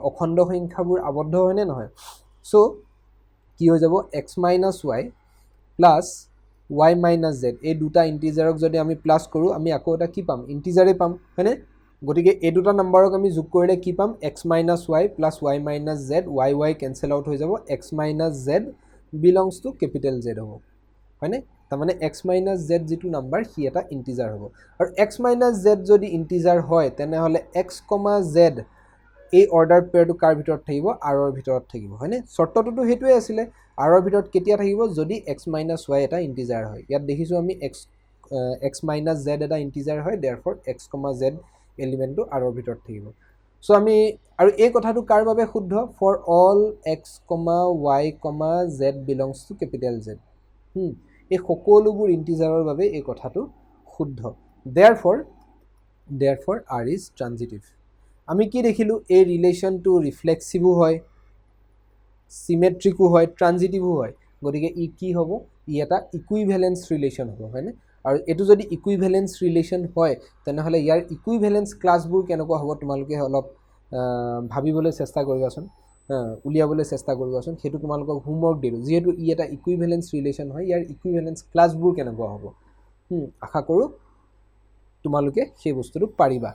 অখণ্ড সংখ্যাবোৰ আবদ্ধ হয়নে নহয়? চ' কি হৈ যাব? x minus Y plus y minus Z এই দুটা ইন্টিজাৰক যদি আমি প্লাছ কৰোঁ, আমি আকৌ এটা কি পাম? ইন্টিজাৰে পাম, হয়নে? গতিকে এই দুটা নাম্বাৰক আমি যোগ কৰিলে কি পাম? x minus Y plus y minus Z, y cancel out হৈ যাব, x minus Z belongs to capital Z হ'ব, হয়নে? তাৰমানে x মাইনাছ জেড যিটো নাম্বাৰ সি এটা ইন্টিজাৰ হ'ব। আৰু x মাইনাছ জেড যদি ইন্টিজাৰ হয়, তেনেহ'লে x, z এই অৰ্ডাৰ পেয়াৰটো কাৰ ভিতৰত থাকিব? আৰৰ ভিতৰত থাকিব, হয়নে? চৰ্তটোতো সেইটোৱে আছিলে, আৰৰ ভিতৰত কেতিয়া থাকিব? যদি x মাইনাছ ৱাই এটা ইন্টিজাৰ হয়। ইয়াত দেখিছোঁ আমি x মাইনাছ জেড এটা ইন্টিজাৰ হয়, দেয়াৰফৰ x, z এলিমেণ্টটো আৰৰ ভিতৰত থাকিব। চ' আমি আৰু এই কথাটো কাৰ বাবে শুদ্ধ? For all x, y, z belongs to capital z. এই সকলোবোৰ ইন্টিজাৰৰ বাবে এই কথাটো শুদ্ধ। Therefore R is transitive. আমি কি দেখিলোঁ? এই ৰিলেশ্যনটো ৰিফ্লেক্সিভো হয়, চিমেট্ৰিকো হয়, ট্ৰানজিটিভো হয়। গতিকে ই কি হ'ব? ই এটা ইকুইভেলেঞ্চ ৰিলেশ্যন হ'ব, হয়নে? আৰু এইটো যদি ইকুইভেলেঞ্চ ৰিলেশ্যন হয়, তেনেহ'লে ইয়াৰ ইকুইভেলেঞ্চ ক্লাছবোৰ কেনেকুৱা হ'ব? তোমালোকে অলপ ভাবিবলৈ চেষ্টা কৰিবাচোন, উলিয়াবলৈ চেষ্টা কৰিবাচোন। সেইটো তোমালোকক হোমৱৰ্ক দিলোঁ। যিহেতু ই এটা ইকুইভেলেঞ্চ ৰিলেশ্যন হয়, ইয়াৰ ইকুইভেলেঞ্চ ক্লাছবোৰ কেনেকুৱা হ'ব? আশা কৰোঁ তোমালোকে সেই বস্তুটো পাৰিবা।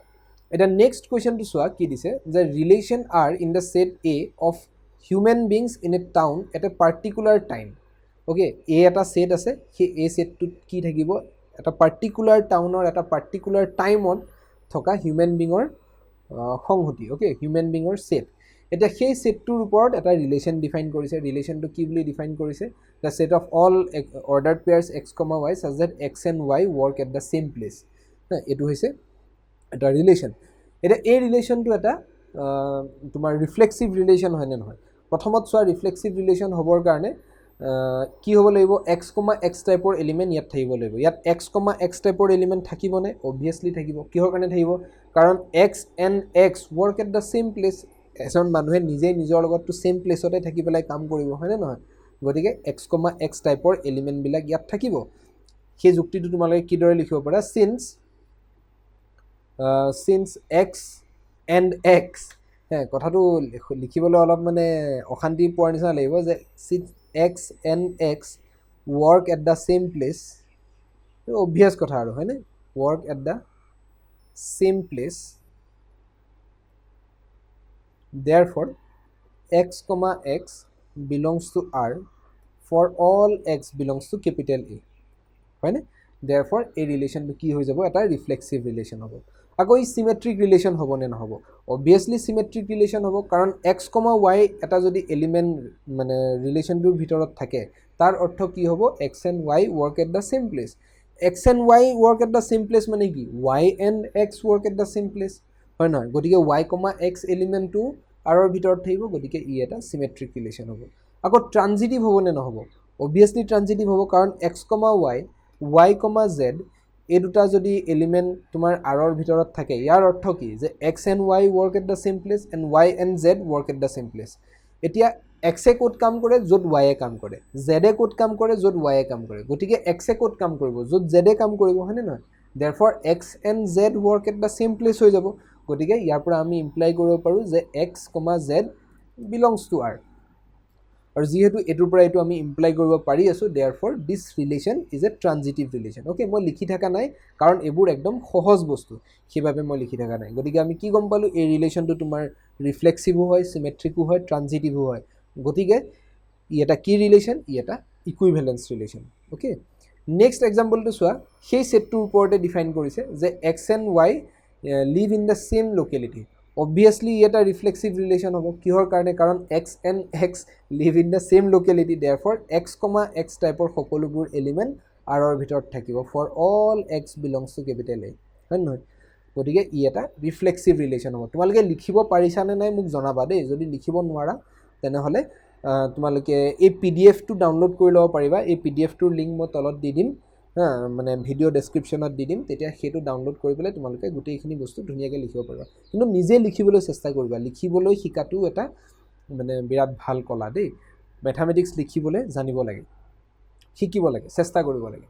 এতিয়া নেক্সট কুৱেশ্যনটো চোৱা কি দিছে, যে relation R in the set A of human beings in a town at a particular time. Okay, A এটা ছেট আছে, সেই এ ছেটটোত কি থাকিব? এটা পাৰ্টিকুলাৰ টাউনৰ এটা পাৰ্টিকুলাৰ টাইমত থকা হিউমেন বিঙৰ সংহতি, অ'কে, হিউমেন বিঙৰ ছেট। এতিয়া সেই ছেটটোৰ ওপৰত এটা ৰিলেশ্যন ডিফাইন কৰিছে। ৰিলেশ্যনটো কি বুলি ডিফাইন কৰিছে? The set of all ordered pairs x, y such that x and y work at the same place। এইটো হৈছে এটা ৰিলেশ্যন। এতিয়া এই ৰিলেশ্যনটো এটা তোমাৰ ৰিফ্লেক্সিভ ৰিলেশ্যন হয়নে নহয়? প্ৰথমত চোৱা, ৰিফ্লেক্সিভ ৰিলেশ্যন হ'বৰ কাৰণে কি হ'ব লাগিব? x, x টাইপৰ এলিমেণ্ট ইয়াত থাকিব লাগিব। ইয়াত x, x টাইপৰ এলিমেণ্ট থাকিবনে? অবভিয়াছলি থাকিব। কিহৰ কাৰণে থাকিব? কাৰণ x and x work at the same place। এজন মানুহে নিজেই নিজৰ লগততো ছেইম প্লেচতে থাকি পেলাই কাম কৰিব, হয়নে নহয়? গতিকে x, x টাইপৰ এলিমেণ্টবিলাক ইয়াত থাকিব। সেই যুক্তিটো তোমালোকে কিদৰে লিখিব পাৰা? চিন্স x and x, কথাটো লিখিবলৈ অলপ মানে অশান্তি পোৱাৰ নিচিনা লাগিব, যে x and x work at the same place, obvious কথা আৰু হয়নে, work at the same place, therefore x comma x belongs to R for all x belongs to capital A, হয়নে, therefore এই ৰিলেশ্যনটো কি হৈ যাব, এটা ৰিফ্লেক্সিভ ৰিলেশ্যন হ'ব। আকৌ ই চিমেট্ৰিক ৰিলেশ্যন হ'ব নে নহ'ব, অবভিয়াছলি চিমেট্ৰিক ৰিলেশ্যন হ'ব, কাৰণ এক্স কমা ৱাই এটা যদি এলিমেণ্ট মানে ৰিলেশ্যনটোৰ ভিতৰত থাকে তাৰ অৰ্থ কি হ'ব, x and y work at the same place. X and y work at the same place মানে কি, y and x work at the same place, হয় নহয়, গতিকে ৱাই কমা এক্স এলিমেণ্টটো আৰৰ ভিতৰত থাকিব, গতিকে ই এটা চিমেট্ৰিক ৰিলেশ্যন হ'ব। আকৌ ট্ৰানজিটিভ হ'ব নে নহ'ব, অবভিয়াছলি ট্ৰানজিটিভ হ'ব, কাৰণ x comma Y, Y comma Z এই দুটা যদি এলিমেণ্ট তোমাৰ আৰৰ ভিতৰত থাকে, ইয়াৰ অৰ্থ কি যে x and y work at the same place and y and z work at the same place. এতিয়া এক্সে ক'ত কাম কৰে, য'ত ৱাইয়ে কাম কৰে, জেডে ক'ত কাম কৰে, য'ত ৱাইয়ে কাম কৰে, গতিকে এক্সে ক'ত কাম কৰিব, য'ত জেডে কাম কৰিব, হয়নে নহয়, therefore x and z work at the same place হৈ যাব। গতিকে ইয়াৰ পৰা আমি ইমপ্লাই কৰিব পাৰোঁ যে x comma z belongs to R, আৰু যিহেতু এইটোৰ পৰা এইটো আমি ইমপ্লাই কৰিব পাৰি আছোঁ, therefore this relation is a transitive relation. Okay, মই লিখি থকা নাই কাৰণ এইবোৰ একদম সহজ বস্তু, সেইবাবে মই লিখি থকা নাই। গতিকে আমি কি গম পালোঁ, এই ৰিলেশ্যনটো তোমাৰ ৰিফ্লেক্সিভো হয়, চিমেট্ৰিকো হয়, ট্ৰানজিটিভো হয়। গতিকে ই এটা কি ৰিলেশ্যন, ই এটা ইকুইভেলেঞ্চ ৰিলেশ্যন। অ'কে, নেক্সট এক্সাম্পলটো চোৱা, সেই ছেটটোৰ ওপৰতে ডিফাইন কৰিছে যে x and y live in the same locality. Obviously ই এটা ৰিফ্লেক্সিভ ৰিলেশ্যন হ'ব, কিহৰ কাৰণে, কাৰণ x and x live in the same locality, therefore x comma x টাইপৰ সকলোবোৰ এলিমেণ্ট আৰৰ ভিতৰত থাকিব, for all x belongs to capital A, হয় নহয়, গতিকে ই এটা ৰিফ্লেক্সিভ ৰিলেশ্যন হ'ব। তোমালোকে লিখিব পাৰিছানে নাই মোক জনাবা দেই, যদি লিখিব নোৱাৰা তেনেহ'লে তোমালোকে এই PDF টো ডাউনলোড কৰি ল'ব পাৰিবা, এই PDF টোৰ লিংক মই তলত দি দিম, মানে ভিডিঅ' ডেছক্ৰিপশ্যনত দি দিম, তেতিয়া সেইটো ডাউনলোড কৰি পেলাই তোমালোকে গোটেইখিনি বস্তু ধুনীয়াকৈ লিখিব পাৰিবা। কিন্তু নিজে লিখিবলৈ চেষ্টা কৰিবা, লিখিবলৈ শিকাটো এটা মানে বিৰাট ভাল কলা দেই, মেথামেটিক্স লিখিবলৈ জানিব লাগে, শিকিব লাগে, চেষ্টা কৰিব লাগে।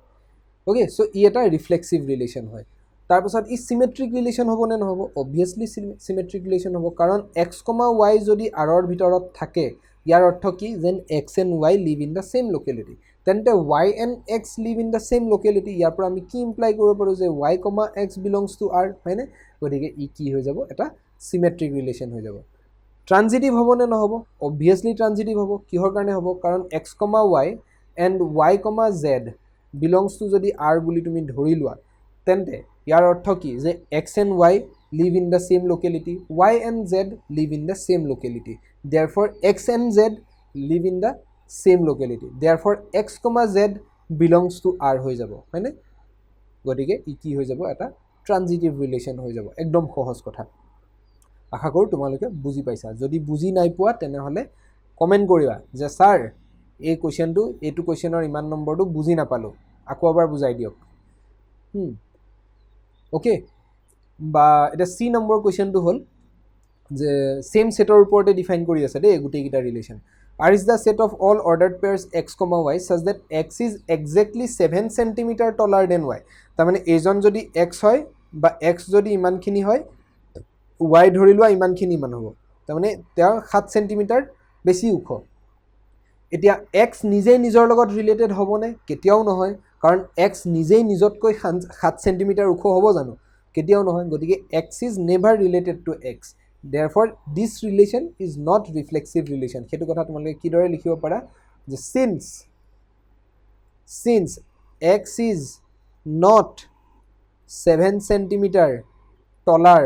অ'কে, চ' ই এটা ৰিফ্লেক্সিভ ৰিলেশ্যন হয়। তাৰপাছত ই চিমেট্ৰিক ৰিলেশ্যন হ'ব নে নহ'ব, অবভিয়াছলি চিমেট্ৰিক ৰিলেশ্যন হ'ব, কাৰণ এক্স কমা ৱাই যদি আৰৰ ভিতৰত থাকে, ইয়াৰ অৰ্থ কি, যেন x and y live in the same locality, তেন্তে y and x live in the same locality, ইয়াৰ পৰা আমি কি ইমপ্লাই কৰিব পাৰোঁ যে y comma x belongs to R, হয়নে, গতিকে ই কি হৈ যাব, এটা চিমেট্ৰিক ৰিলেশ্যন হৈ যাব। ট্ৰানজিটিভ হ'ব নে নহ'ব, অবভিয়াছলি ট্ৰানজিটিভ হ'ব, কিহৰ কাৰণে হ'ব, কাৰণ x comma y and y comma z belongs to যদি আৰ বুলি তুমি ধৰি লোৱা, তেন্তে ইয়াৰ অৰ্থ কি যে x and y live in the same locality, y and z live in the same locality, therefore x and z live in the same locality, therefore x comma z belongs to R হৈ যাব, হয়নে, গতিকে ই কি হৈ যাব, এটা transitive relation হৈ যাব। একদম সহজ কথা, আশা কৰোঁ তোমালোকে বুজি পাইছা। যদি বুজি নাই পোৱা তেনেহ'লে কমেণ্ট কৰিবা যে ছাৰ এই কুৱেশ্যনটো, এইটো কুৱেশ্যনৰ ইমান নম্বৰটো বুজি নাপালোঁ, আকৌ এবাৰ বুজাই দিয়ক। অ'কে, বা এতিয়া চি নম্বৰ কুৱেশ্যনটো হ'ল যে ছেম ছেটৰ ওপৰতে ডিফাইন কৰি আছে দেই গোটেইকেইটা relation. R is the set of all ordered pairs x comma y such that x is exactly 7 centimetre taller than y. তাৰমানে এইজন যদি এক্স হয় বা এক্স যদি ইমানখিনি হয়, ৱাই ধৰি লোৱা ইমানখিনি ইমান হ'ব, তাৰমানে তেওঁ 7 চেণ্টিমিটাৰ বেছি ওখ। এতিয়া এক্স নিজেই নিজৰ লগত ৰিলেটেড হ'বনে, কেতিয়াও নহয়, কাৰণ এক্স নিজেই নিজতকৈ 7 চেণ্টিমিটাৰ ওখ হ'ব জানো, কেতিয়াও নহয়, গতিকে x is never related to x, therefore this relation is not reflexive relation. সেইটো কথা তোমালোকে কিদৰে লিখিব পাৰা যে since x is not 7 centimetre taller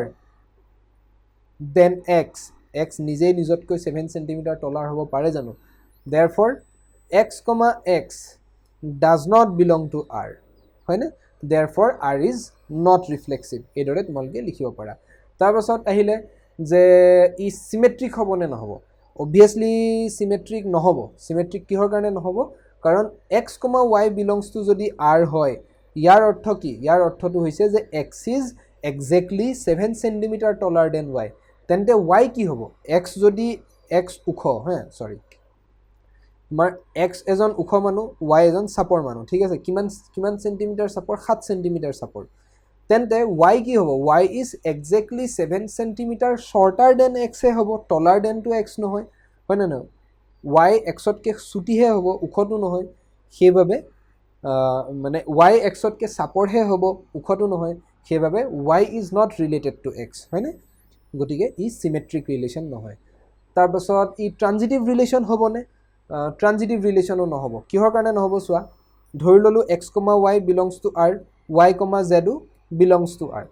than x, x নিজেই নিজতকৈ 7 চেণ্টিমিটাৰ টলাৰ হ'ব পাৰে জানো, therefore x comma x does not belong to R, হয়নে, therefore R is not reflexive, এইদৰে তোমালোকে লিখিব পাৰা। তাৰপাছত আহিলে যে ই চিমেট্ৰিক হ'ব নে নহ'ব, অবভিয়াছলি চিমেট্ৰিক নহ'ব। চিমেট্ৰিক কিহৰ কাৰণে নহ'ব, কাৰণ x comma y belongs to যদি আৰ হয়, ইয়াৰ অৰ্থ কি, ইয়াৰ অৰ্থটো হৈছে যে x is exactly 7 centimetre taller than y, তেন্তে ৱাই কি হ'ব, এক্স যদি এক্স ওখ, তোমাৰ এক্স এজন ওখ মানুহ, ৱাই এজন চাপৰ মানুহ, ঠিক আছে, কিমান চেণ্টিমিটাৰ চাপৰ, 7 চেণ্টিমিটাৰ চাপৰ, তেন্তে ৱাই কি হ'ব, y is exactly 7 centimetre shorter then এক্সে হ'ব, টলাৰ দেন টু এক্স নহয়, হয় নে নহয়, y xতকৈ চুটিহে হ'ব, ওখটো নহয়। সেইবাবে মানে y xতকৈ চাপৰহে হ'ব, ওখটো নহয়। সেইবাবে y is not related two x, হয়নে? গতিকে ই চিমেট্ৰিক ৰিলেশ্যন নহয়। তাৰপাছত ই ট্ৰানজিটিভ ৰিলেশ্যন হ'বনে? ট্ৰানজিটিভ ৰিলেশ্যনো নহ'ব। কিহৰ কাৰণে নহ'ব চোৱা, ধৰি ল'লোঁ x, y belongs two r, y, z belongs two r।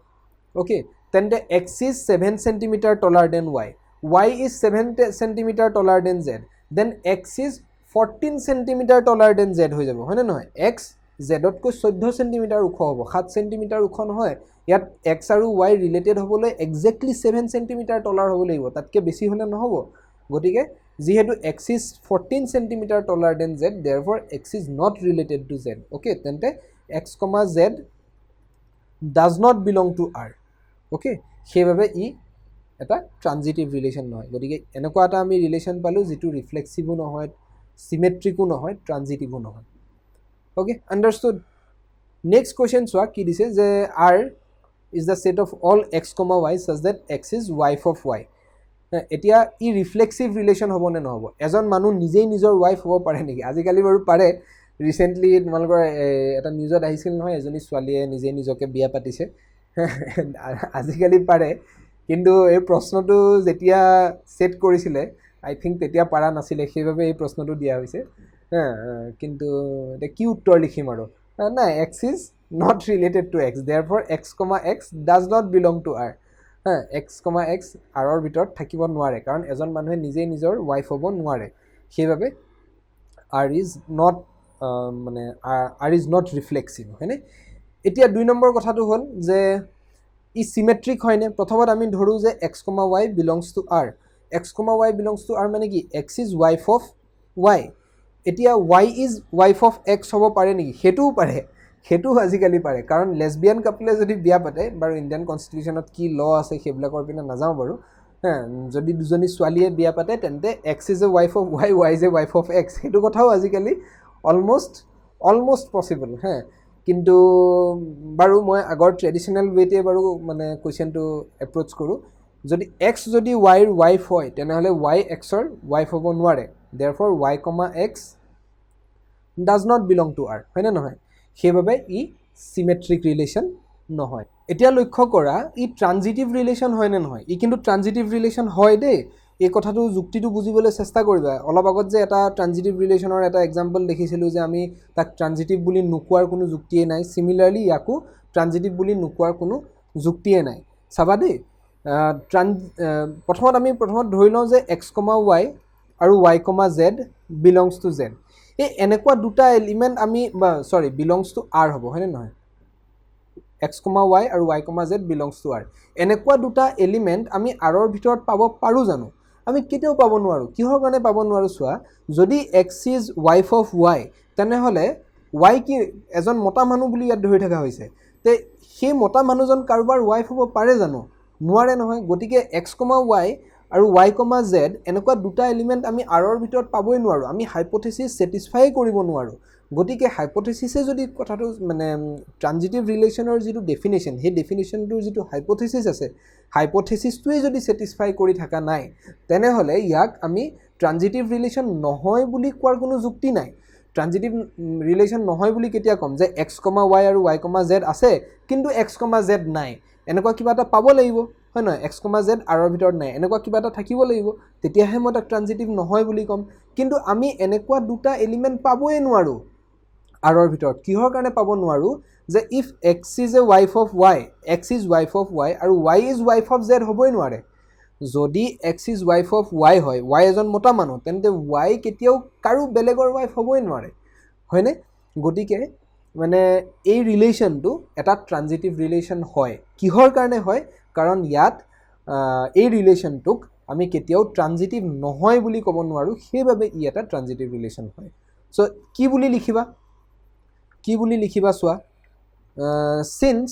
Okay, তেন্তে x is 7 cm taller than y, y is 7 cm taller than z, then x is 14 cm taller than z হৈ যাব, হয়নে নহয়? x zতকৈ 14 cm ওখ হ'ব, 7 cm ওখ নহয়। ইয়াত x আৰু y ৰিলেটেড হ'বলৈ একজেক্টলি 7 cm taller হ'ব লাগিব, তাতকৈ বেছি হ'লে নহ'ব। গতিকে যিহেতু x is 14 cm taller than z, therefore x is not related to z। Okay, তেন্তে x, z does not belong to r। Okay, সেইবাবে ই এটা ট্ৰানজিটিভ ৰিলেশ্যন নহয়। গতিকে এনেকুৱা এটা আমি ৰিলেশ্যন পালোঁ যিটো ৰিফ্লেক্সিভো নহয়, চিমেট্ৰিকো নহয়, ট্ৰানজিটিভো নহয়। Okay, understood. নেক্সট কুৱেশ্যন চোৱা কি দিছে, যে r is the set of all x, y such that x is wife of y। এতিয়া ই ৰিফ্লেক্সিভ ৰিলেশ্যন হ'ব নে নহ'ব? এজন মানুহ নিজেই নিজৰ ৱাইফ হ'ব পাৰে নেকি? আজিকালি বাৰু পাৰে। ৰিচেণ্টলি তোমালোকৰ এটা নিউজত আহিছিল নহয়, এজনী ছোৱালীয়ে নিজে নিজকে বিয়া পাতিছে। আজিকালি পাৰে, কিন্তু এই প্ৰশ্নটো যেতিয়া ছেট কৰিছিলে আই থিংক তেতিয়া পাৰা নাছিলে, সেইবাবে এই প্ৰশ্নটো দিয়া হৈছে। কিন্তু এতিয়া কি উত্তৰ লিখিম আৰু? নাই, x is not related to x, therefore x, x does not belong to R. X, x আৰৰ ভিতৰত থাকিব নোৱাৰে, কাৰণ এজন মানুহে নিজেই নিজৰ ৱাইফ হ'ব নোৱাৰে। সেইবাবে আৰ ইজ নট মানে আৰ ইজ নট ৰিফ্লেক্সিভ, হয়নে? এতিয়া 2 নম্বৰ কথাটো হ'ল যে ই চিমেট্ৰিক হয়নে? প্ৰথমত আমি ধৰোঁ যে x, y belongs to R. X, y belongs to R মানে কি? X is wife of y. এতিয়া y is wife of x হ'ব পাৰে নেকি? সেইটোও পাৰে, সেইটোও আজিকালি পাৰে। কাৰণ লেছবিয়ান কাপলে যদি বিয়া পাতে, বাৰু ইণ্ডিয়ান কনষ্টিটিউশ্যনত কি ল আছে সেইবিলাকৰ পিনে নাযাওঁ বাৰু। যদি দুজনী ছোৱালীয়ে বিয়া পাতে, তেন্তে x is a wife of Y, y is a wife of x. সেইটো কথাও আজিকালি অলমষ্ট পচিবল। কিন্তু বাৰু মই আগৰ ট্ৰেডিশ্যনেল ৱেতে বাৰু মানে কুৱেশ্যনটো এপ্ৰ'চ কৰোঁ। যদি এক্স যদি ৱাইৰ ৱাইফ হয়, তেনেহ'লে ৱাই এক্সৰ ৱাইফ হ'ব নোৱাৰে। দেয়াৰফৰ Y, x does not belong to R, হয়নে নহয়? সেইবাবে ই চিমেট্ৰিক ৰিলেশ্যন নহয়। এতিয়া লক্ষ্য কৰা, ই ট্ৰানজিটিভ ৰিলেশ্যন হয়নে নহয়? ই কিন্তু ট্ৰানজিটিভ ৰিলেশ্যন হয় দেই। এই কথাটো যুক্তিটো বুজিবলৈ চেষ্টা কৰিবা। অলপ আগত যে এটা ট্ৰানজিটিভ ৰিলেশ্যনৰ এটা এক্সাম্পল দেখিছিলোঁ, যে আমি তাক ট্ৰানজিটিভ বুলি নোকোৱাৰ কোনো যুক্তিয়ে নাই। চিমিলাৰলি ইয়াকো ট্ৰানজিটিভ বুলি নোকোৱাৰ কোনো যুক্তিয়ে নাই। চাবা দেই, প্ৰথমত ধৰি লওঁ যে এক্স, ৱাই আৰু Y, Z belongs to Z. এই এনেকুৱা দুটা এলিমেণ্ট আমি বিলংছ টু আৰ হ'ব, হয়নে নহয়? এক্স, ৱাই আৰু Y, Z belongs to R. এনেকুৱা দুটা এলিমেণ্ট আমি আৰৰ ভিতৰত পাব পাৰোঁ জানো? আমি কেতিয়াও পাব নোৱাৰোঁ। কিহৰ কাৰণে পাব নোৱাৰোঁ চোৱা, যদি x is wife of Y, তেনেহ'লে ৱাই কি এজন মতা মানুহ বুলি ইয়াত ধৰি থকা হৈছে। তে সেই মতা মানুহজন কাৰোবাৰ ৱাইফ হ'ব পাৰে জানো? নোৱাৰে নহয়। গতিকে এক্স, ৱাই আৰু ৱাই, জেড এনেকুৱা দুটা এলিমেণ্ট আমি আৰৰ ভিতৰত পাবই নোৱাৰোঁ। আমি হাইপথেচিছ ছেটিছফাই কৰিব নোৱাৰোঁ। গতিকে হাইপথেচিছে যদি কথাটো মানে ট্ৰানজিটিভ ৰিলেশ্যনৰ যিটো ডেফিনেশ্যন, সেই ডেফিনেশ্যনটোৰ যিটো হাইপথেচিছ আছে, হাইপথেচিছটোৱেই যদি ছেটিছফাই কৰি থকা নাই, তেনেহ'লে ইয়াক আমি ট্ৰানজিটিভ ৰিলেশ্যন নহয় বুলি কোৱাৰ কোনো যুক্তি নাই। ট্ৰানজিটিভ ৰিলেশ্যন নহয় বুলি কেতিয়া ক'ম? যে এক্স, ৱাই আৰু ৱাই, জেড আছে, কিন্তু এক্স, জেড নাই। এনেকুৱা কিবা এটা পাব লাগিব, হয় নহয়? এক্স, জেড আৰৰ ভিতৰত নাই, এনেকুৱা কিবা এটা থাকিব লাগিব, তেতিয়াহে মই তাক ট্ৰানজিটিভ নহয় বুলি ক'ম। কিন্তু আমি এনেকুৱা দুটা এলিমেণ্ট পাবই নোৱাৰোঁ আৰৰ ভিতৰত। কিহৰ কাৰণে পাব নোৱাৰোঁ? যে if x is a wife of y, x is wife of y আৰু y is wife of z হ'বই নোৱাৰে। যদি x is wife of y হয়, ৱাই এজন মতা মানুহ, তেন্তে ৱাই কেতিয়াও কাৰো বেলেগৰ ৱাইফ হ'বই নোৱাৰে, হয়নে? গতিকে মানে এই ৰিলেশ্যনটো এটা ট্ৰানজিটিভ ৰিলেশ্যন হয়। কিহৰ কাৰণে হয়? কাৰণ ইয়াত এই ৰিলেশ্যনটোক আমি কেতিয়াও ট্ৰানজিটিভ নহয় বুলি ক'ব নোৱাৰোঁ, সেইবাবে ই এটা ট্ৰানজিটিভ ৰিলেশ্যন হয়। চ' কি বুলি লিখিবা চোৱা, চিন্স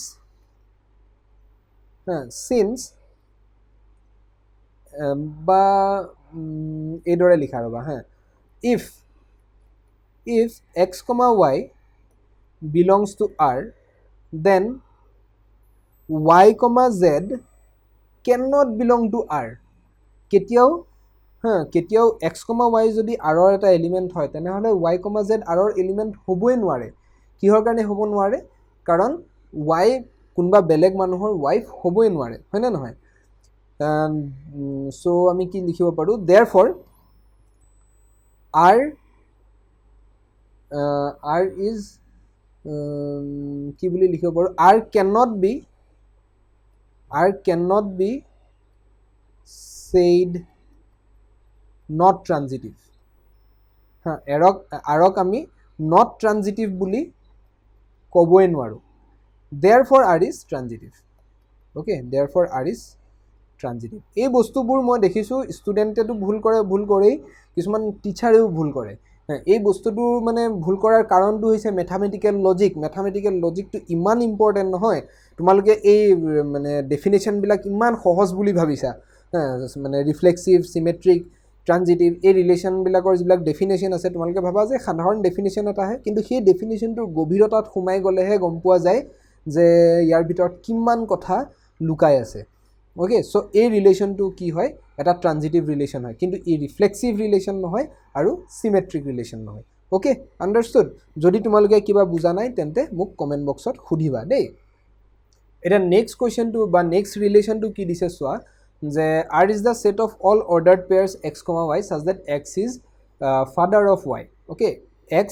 বা এইদৰে লিখা ৰ'বা if x, y belongs to R, then y, z can not belong to R. কেতিয়াও কেতিয়াও x, y যদি r এটা এলিমেণ্ট হয় তেনেহ'লে y, z r এলিমেণ্ট হ'বই নোৱাৰে কিহৰ কাৰণে হ'ব নোৱাৰে কাৰণ y কোনোবা বেলেগ মানুহৰ ৱাইফ হ'বই নোৱাৰে হয়নে নহয় সো আমি কি লিখিব পাৰোঁ therefore r is কি বুলি লিখিব পাৰোঁ r cannot be said not transitive rক আমি not transitive বুলি ক'বই নোৱাৰোঁ therefore r is transitive okay therefore r is transitive এই বস্তুবোৰ মই দেখিছোঁ ষ্টুডেণ্টেটো ভুল কৰেই কিছুমান টিচাৰেও ভুল কৰে এই বস্তুটো মানে ভুল কৰাৰ কাৰণটো হৈছে মেথামেটিকেল লজিকটো ইমান ইম্পৰ্টেণ্ট নহয় তোমালোকে এই মানে ডেফিনেশ্যনবিলাক ইমান সহজ বুলি ভাবিছা মানে ৰিফ্লেক্সিভ চিমেট্ৰিক ট্ৰানজিটিভ এই ৰিলেশ্যনবিলাকৰ যিবিলাক ডেফিনেশ্যন আছে তোমালোকে ভাবা যে সাধাৰণ ডেফিনেশ্যন এটা আহে কিন্তু সেই ডেফিনেশ্যনটোৰ গভীৰতাত সোমাই গ'লেহে গম পোৱা যায় যে ইয়াৰ ভিতৰত কিমান কথা লুকাই আছে ওকে সো এই ৰিলেশ্যনটো কি হয় এটা ট্ৰানজিটিভ ৰিলেশ্যন হয় কিন্তু ই ৰিফ্লেক্সিভ ৰিলেশ্যন নহয় আৰু চিমেট্ৰিক ৰিলেশ্যন নহয় ওকে আণ্ডাৰষ্টুড যদি তোমালোকে কিবা বুজা নাই তেন্তে মোক কমেণ্ট বক্সত সুধিবা দেই এটা নেক্সট কুৱেশ্যনটো বা নেক্সট ৰিলেশ্যনটো কি দিছে চোৱা যে r is the set of all ordered pairs x, y such that x is father of y okay x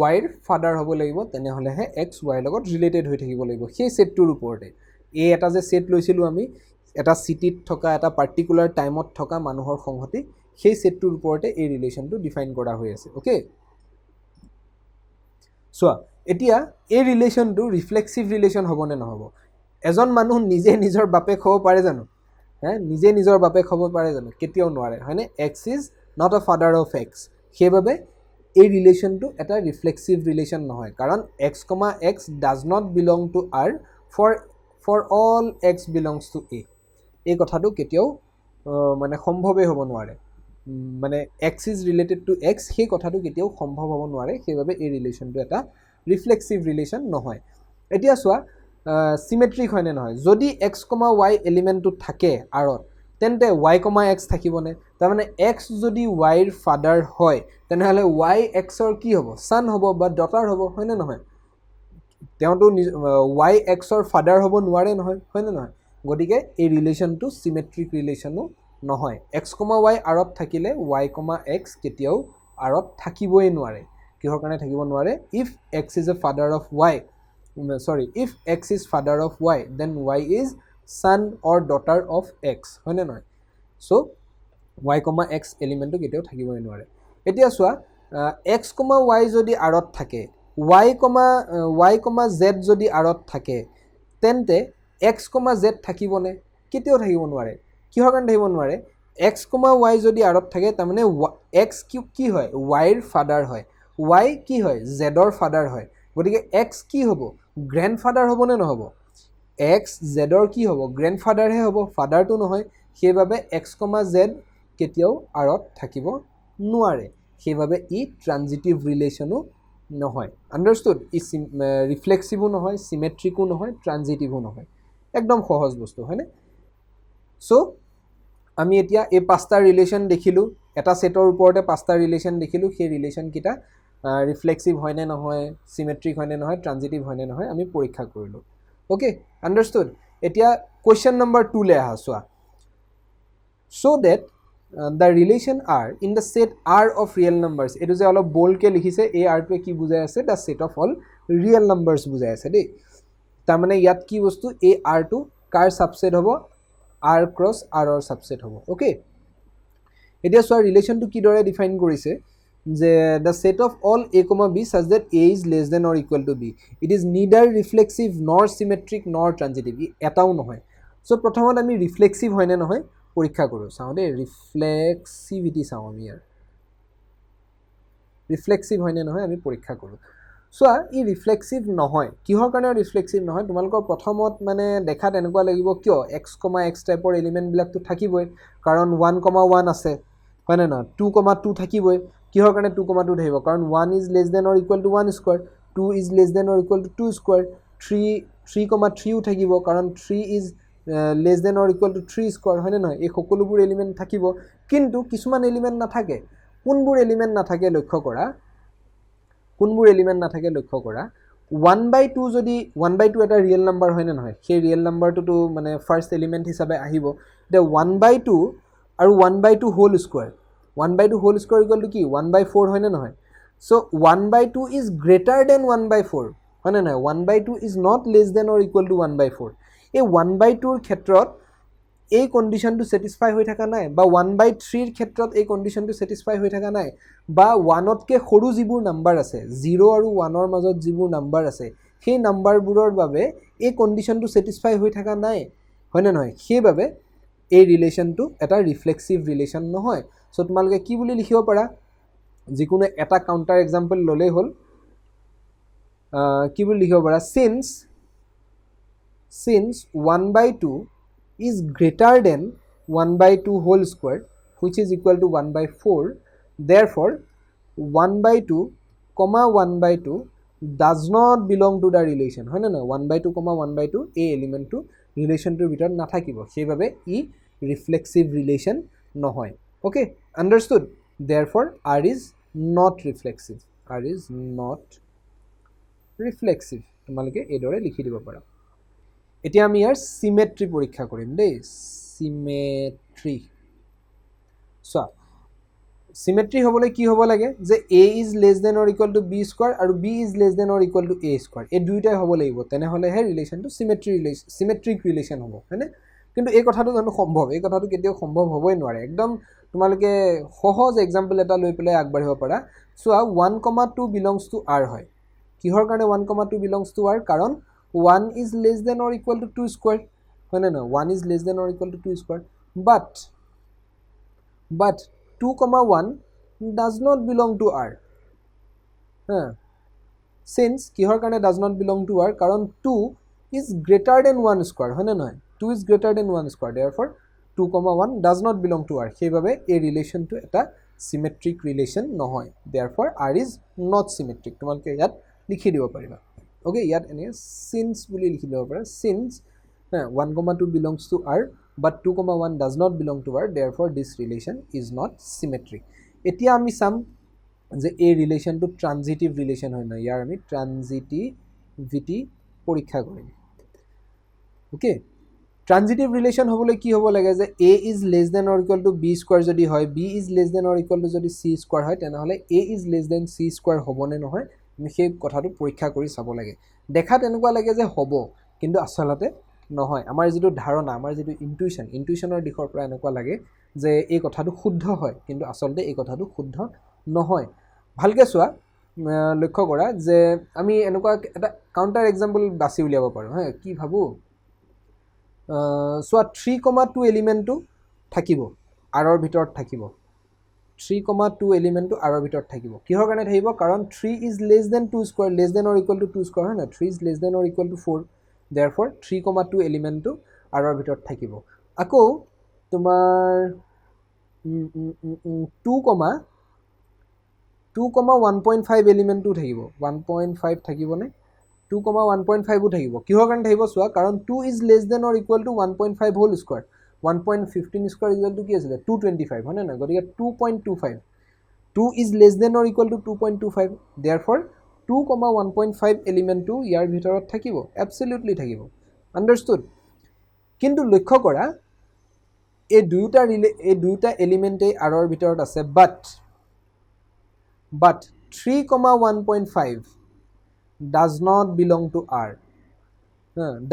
y ৰ ফাদাৰ হ'ব লাগিব তেনেহ'লেহে x y লগত ৰিলেটেড হৈ থাকিব লাগিব সেই সেটটোৰ ওপৰতে এই এটা যে সেট লৈছিলোঁ আমি এটা চিটিত থকা এটা পাৰ্টিকুলাৰ টাইমত থকা মানুহৰ সংহতি সেই সেটটোৰ ওপৰতে এই ৰিলেশ্যনটো ডিফাইন কৰা হৈ আছে ওকে চোৱা এতিয়া এই ৰিলেশ্যনটো ৰিফ্লেক্সিভ ৰিলেশ্যন হ'বনে নহ'ব এজন মানুহ নিজে নিজৰ বাপেক হ'ব পাৰে জানো নিজে নিজৰ বাপেক হ'ব পাৰে জানো কেতিয়াও নোৱাৰে হয়নে x is not a father of x সেইবাবে এই ৰিলেশ্যনটো এটা ৰিফ্লেক্সিভ ৰিলেশ্যন নহয় কাৰণ x, x does not belong to r for all x belongs to a এই কথাটো কেতিয়াও মানে সম্ভৱেই হ'ব নোৱাৰে মানে x is related to x সেই কথাটো কেতিয়াও সম্ভৱ হ'ব নোৱাৰে সেইবাবে এই ৰিলেশ্যনটো এটা ৰিফ্লেক্সিভ ৰিলেশ্যন নহয় এতিয়া চোৱা চিমেট্ৰিক হয়নে নহয় যদি x, y এলিমেণ্টটো থাকে আৰত তেন্তে y, x থাকিবনে তাৰমানে x যদি y ৰ ফাদাৰ হয় তেনেহ'লে y x ৰ কি হ'ব ছান হ'ব বা ডটাৰ হ'ব হয়নে নহয় তেওঁতো y x ৰ ফাদাৰ হ'ব নোৱাৰে নহয় হয়নে নহয় গতিকে এই ৰিলেশ্যনটো চিমেট্ৰিক ৰিলেশ্যনো নহয় x, y আৰত থাকিলে y, x কেতিয়াও আৰত থাকিবই নোৱাৰে কিহৰ কাৰণে থাকিব নোৱাৰে if x is a father of y if x is father of y then y is son or daughter of x হয়নে নহয় so y, x এলিমেণ্টটো কেতিয়াও থাকিবই নোৱাৰে এতিয়া চোৱা x, y যদি আৰত থাকে y, z যদি আৰত থাকে তেন্তে x, z থাকিবনে কেতিয়াও থাকিব নোৱাৰে কিহৰ কাৰণে থাকিব নোৱাৰে x, y যদি আৰত থাকে তাৰমানে x কি হয় y ৰ ফাদাৰ হয় y কি হয় z ৰ ফাদাৰ হয় গতিকে x কি হ'ব গ্ৰেণ্ডফাদাৰ হ'বনে নহ'ব x z ৰ কি হ'ব গ্ৰেণ্ডফাদাৰহে হ'ব ফাদাৰটো নহয় সেইবাবে x, z কেতিয়াও আৰত থাকিব নোৱাৰে সেইবাবে ই ট্ৰানজিটিভ ৰিলেশ্যনো নহয় আণ্ডাৰষ্টুড ই ৰিফ্লেক্সিভো নহয় চিমেট্ৰিকো নহয় ট্ৰানজিটিভো নহয় একদম সহজ বস্তু হয়নে সো আমি এতিয়া এই পাঁচটা ৰিলেশ্যন দেখিলোঁ এটা সেটৰ ওপৰতে পাঁচটা ৰিলেশ্যন দেখিলোঁ সেই ৰিলেশ্যনকেইটা ৰিফ্লেক্সিভ হয়নে নহয় চিমেট্ৰিক হয়নে নহয় ট্ৰানজিটিভ হয়নে নহয় আমি পৰীক্ষা কৰিলোঁ ওকে আণ্ডাৰষ্টুড এতিয়া কুৱেশ্যন নম্বৰ 2 লৈ আহা চোৱা so that the relation r in the set r of real numbers এইটো যে অলপ boldকে লিখিছে এই rটোৱে কি বুজাই আছে the set of all real numbers বুজাই আছে দেই তাৰমানে ইয়াত কি বস্তু এই rটো কাৰ সাবসেট হ'ব r cross r ৰ সাবসেট হ'ব ওকে এতিয়া চোৱা ৰিলেশ্যনটো কি দৰে ডিফাইন কৰিছে যে the set of all a, b such that a is less than or equal to b it is neither reflexive nor symmetric nor transitive এটাও নহয় সো প্ৰথমত আমি ৰিফ্লেক্সিভ হয়নে নহয় পৰীক্ষা কৰোঁ চাওঁ দেই ৰিফ্লেক্সিভিটি চাওঁ আমি ইয়াৰ ৰিফ্লেক্সিভ হয়নে নহয় আমি পৰীক্ষা কৰোঁ চোৱা ই ৰিফ্লেক্সিভ নহয় কিহৰ কাৰণে ৰিফ্লেক্সিভ নহয় তোমালোকৰ প্ৰথমত মানে দেখাত এনেকুৱা লাগিব কিয় x, x টাইপৰ এলিমেণ্টবিলাকতো থাকিবই কাৰণ 1, 1 আছে হয়নে নহয় 2, 2 থাকিবই কিহৰ কাৰণে 2, 2 থাকিব কাৰণ 1 is less than or equal to 1 square 2 is less than or equal to 2 square 3, 3, 3ও থাকিব কাৰণ 3 is less than or equal to 3 square হয়নে নহয় এই সকলোবোৰ এলিমেণ্ট থাকিব কিন্তু কিছুমান এলিমেণ্ট নাথাকে কোনবোৰ এলিমেণ্ট নাথাকে লক্ষ্য কৰা কোনবোৰ এলিমেণ্ট নাথাকে লক্ষ্য কৰা 1/2 যদি 1/2 এটা ৰিয়েল নাম্বাৰ হয়নে নহয় সেই ৰিয়েল নাম্বাৰটোতো মানে ফাৰ্ষ্ট এলিমেণ্ট হিচাপে আহিব এতিয়া 1/2 আৰু 1/2 whole square 1/2 whole square equal to কি 1/4 হয়নে নহয় চ' 1/2 ইজ গ্ৰেটাৰ দেন 1/4 হয়নে নহয় 1/2 is not less than or equal to 1/4 এই 1/2ৰ ক্ষেত্ৰত এই কণ্ডিশ্যনটো ছেটিছফাই হৈ থকা নাই বা 1/3ৰ ক্ষেত্ৰত এই কণ্ডিশ্যনটো ছেটিছফাই হৈ থকা নাই বা 1তকৈ সৰু যিবোৰ নাম্বাৰ আছে 0 আৰু 1ৰ মাজত যিবোৰ নাম্বাৰ আছে সেই নাম্বাৰবোৰৰ বাবে এই কণ্ডিশ্যনটো ছেটিছফাই হৈ থকা নাই হয়নে নহয় সেইবাবে এই ৰিলেশ্যনটো এটা ৰিফ্লেক্সিভ ৰিলেশ্যন নহয় চ' তোমালোকে কি বুলি লিখিব পাৰা যিকোনো এটা কাউণ্টাৰ এক্সাম্পল ল'লেই হ'ল কি বুলি লিখিব পাৰা since 1/2 is greater than 1/2 whole square which is equal to 1/4 therefore 1/2 comma 1/2 does not belong to the relation হয় না 1/2 comma 1/2 এই এলিমেন্টটো ৰিলেশ্যনটোৰ ভিতৰত নাথাকিব সেইবাবে ই ৰিফ্লেক্সিভ ৰিলেশ্যন নহয় okay আন্ডাৰস্টুড therefore r is not reflexive r is not reflexive তোমালোকে এইদৰে লিখি দিব পাৰা এতিয়া আমি ইয়াৰ সিমেট্ৰি পৰীক্ষা কৰিম দেই সিমেট্ৰি সো সিমেট্ৰি হ'বলৈ কি হ'ব লাগে যে a is less than or equal to b square আৰু b is less than or equal to a square এই দুইটাই হ'ব লাগিব তেনেহ'লে হে ৰিলেশ্যনটো সিমেট্ৰিক ৰিলেশ্যন হ'ব হয়নে কিন্তু এই কথাটো জানো সম্ভৱ এই কথাটো কেতিয়াও সম্ভৱ হ'বই নোৱাৰে একদম তোমালোকে সহজ এক্সাম্পল এটা লৈ পেলাই আগবাঢ়িব পাৰা চোৱা 1,2 belongs to r হয় কিহৰ কাৰণে 1,2 belongs to r কাৰণ 1 is less than or equal to 2 square হয় না 1 is less than or equal to 2 square but 2,1 does not belong to r since কিহৰ কাৰণে does not belong to r কাৰণ 2 is greater than 1 square হয় না 2 is greater than 1 square therefore 2,1 does not belong to r সেইবাবে এই ৰিলেশ্যনটো এটা symmetric relation নহয় therefore r is not symmetric তোমালোকে ইয়াত লিখি দিব পাৰিবা okay ইয়াত এনে since বুলি লিখি দিব পাৰা since 1,2 belongs to r but 2,1 does not belong to r therefore this relation is not symmetric এতিয়া আমি চাম যে এই ৰিলেশ্যনটো ট্ৰানজিটিভ ৰিলেশ্যন হয় না ইয়াৰ আমি ট্ৰানজিটিভিটি পৰীক্ষা কৰিম ওকে ট্ৰানজিটিভ ৰিলেশ্যন হ'বলৈ কি হ'ব লাগে যে a is less than or equal to b square যদি হয় b is less than or equal to যদি c square হয় তেনেহ'লে a is less than c square হ'বনে নহয় আমি সেই কথাটো পৰীক্ষা কৰি চাব লাগে দেখাত এনেকুৱা লাগে যে হ'ব কিন্তু আচলতে নহয় আমাৰ যিটো ধাৰণা আমাৰ যিটো ইনটুইশ্যনৰ দিশৰ পৰা এনেকুৱা লাগে যে এই কথাটো শুদ্ধ হয় কিন্তু আচলতে এই কথাটো শুদ্ধ নহয় ভালকৈ চোৱা লক্ষ্য কৰা যে আমি এনেকুৱা এটা কাউণ্টাৰ এক্সাম্পল বাছি উলিয়াব পাৰোঁ হা কি ভাবোঁ চোৱা 3,2 এলিমেণ্টটো থাকিব আৰৰ ভিতৰত থাকিব 3,2 এলিমেণ্টটো আৰৰ ভিতৰত থাকিব কিহৰ কাৰণে থাকিব কাৰণ 3 is less than 2 square less than or equal to 2 square হয় না 3 is less than or equal to 4 therefore 3,2 এলিমেণ্টটো আৰৰ ভিতৰত থাকিব আকৌ তোমাৰ 2,1.5 এলিমেণ্টটো থাকিব 1.5 থাকিবনে 2,1.5 থাকিব কিহৰ কাৰণে থাকিব চোৱা কাৰণ 2 is less than or equal to 1.5 whole square 1.15 square equal to কি আছিলে 225 হয় না গতিকে 2.25 2 is less than or equal to 2.25 therefore 2,1.5 এলিমেণ্টটো ইয়াৰ ভিতৰত থাকিব absolutely থাকিব understood কিন্তু লক্ষ্য কৰা এই দুইটা এলিমেণ্টেই আৰৰ ভিতৰত আছে but 3,1.5 does not belong to r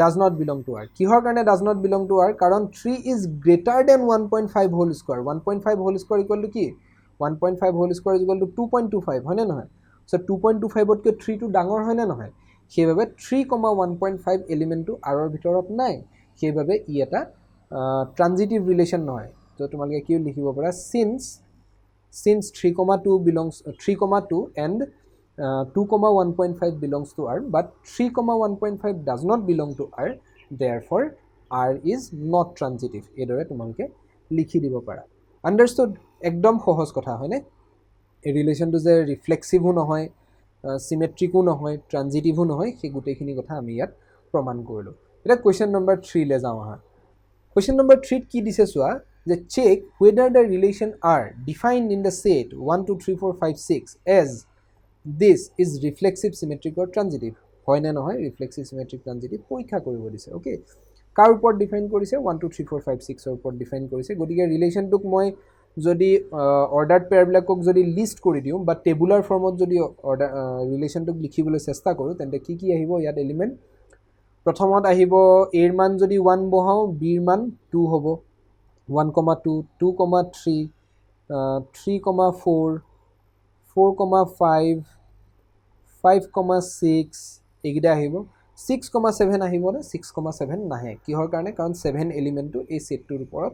does not belong to r কিহৰ কাৰণে does not belong to r কাৰণ 3 is greater than 1.5 whole square 1.5 whole square equal to কি 1.5 whole square is equal to 2.25 হয় নে নহয় so 2.25 তকৈ 3 টো ডাঙৰ হয় নে নহয় সেইবাবে 3,1.5 এলিমেণ্টটো আৰৰ ভিতৰত নাই সেইবাবে ই এটা ট্ৰানজিটিভ ৰিলেশ্যন নহয় তো তোমালোকে কি লিখিব পাৰা since 3,2 and 2,1.5 belongs to r but 3,1.5 does not belong to r therefore r is not transitive এইদৰে তোমালোকে লিখি দিব পাৰা আন্ডাৰস্টুড একদম সহজ কথা হয়নে এই ৰিলেশ্যনটো যে ৰিফ্লেক্সিভো নহয় সিমেট্ৰিকো নহয় ট্ৰানজিটিভো নহয় সেই গোটেইখিনি কথা আমি ইয়াত প্ৰমাণ কৰিলোঁ এতিয়া কুৱেশ্যন নম্বৰ 3 লে যাওঁ আহা Question number 3 কি দিছে চোৱা যে check whether the relation are defined in the set 1 2 3 4 5 6 as this is reflexive, symmetric or transitive হয় নে নহয় reflexive, symmetric, transitive পৰীক্ষা কৰিব দিছে ওকে কাৰ ওপৰত ডিফাইন কৰিছে 1 2 3 4 5 6 ৰ ওপৰত ডিফাইন কৰিছে গতিকে ৰিলেশনটোক মই যদি অৰ্ডাৰ্ড পেয়াৰবিলাকক যদি লিষ্ট কৰি দিওঁ বা টেবুলাৰ ফৰ্মত যদি অৰ্ডাৰ ৰিলেশনটোক লিখিবলৈ চেষ্টা কৰোঁ তেন্তে কি কি আহিব ইয়াত এলিমেণ্ট প্ৰথমত আহিব a ৰ মান যদি 1 বহাও b ৰ মান 2 হ'ব 1,2 2,3 3,4 4,5 5,6 এইকেইটা আহিব 6,7 আহিব নে 6,7 নাহে কিহৰ কাৰণে কাৰণ 7 এলিমেণ্টটো এই সেটটোৰ ওপৰত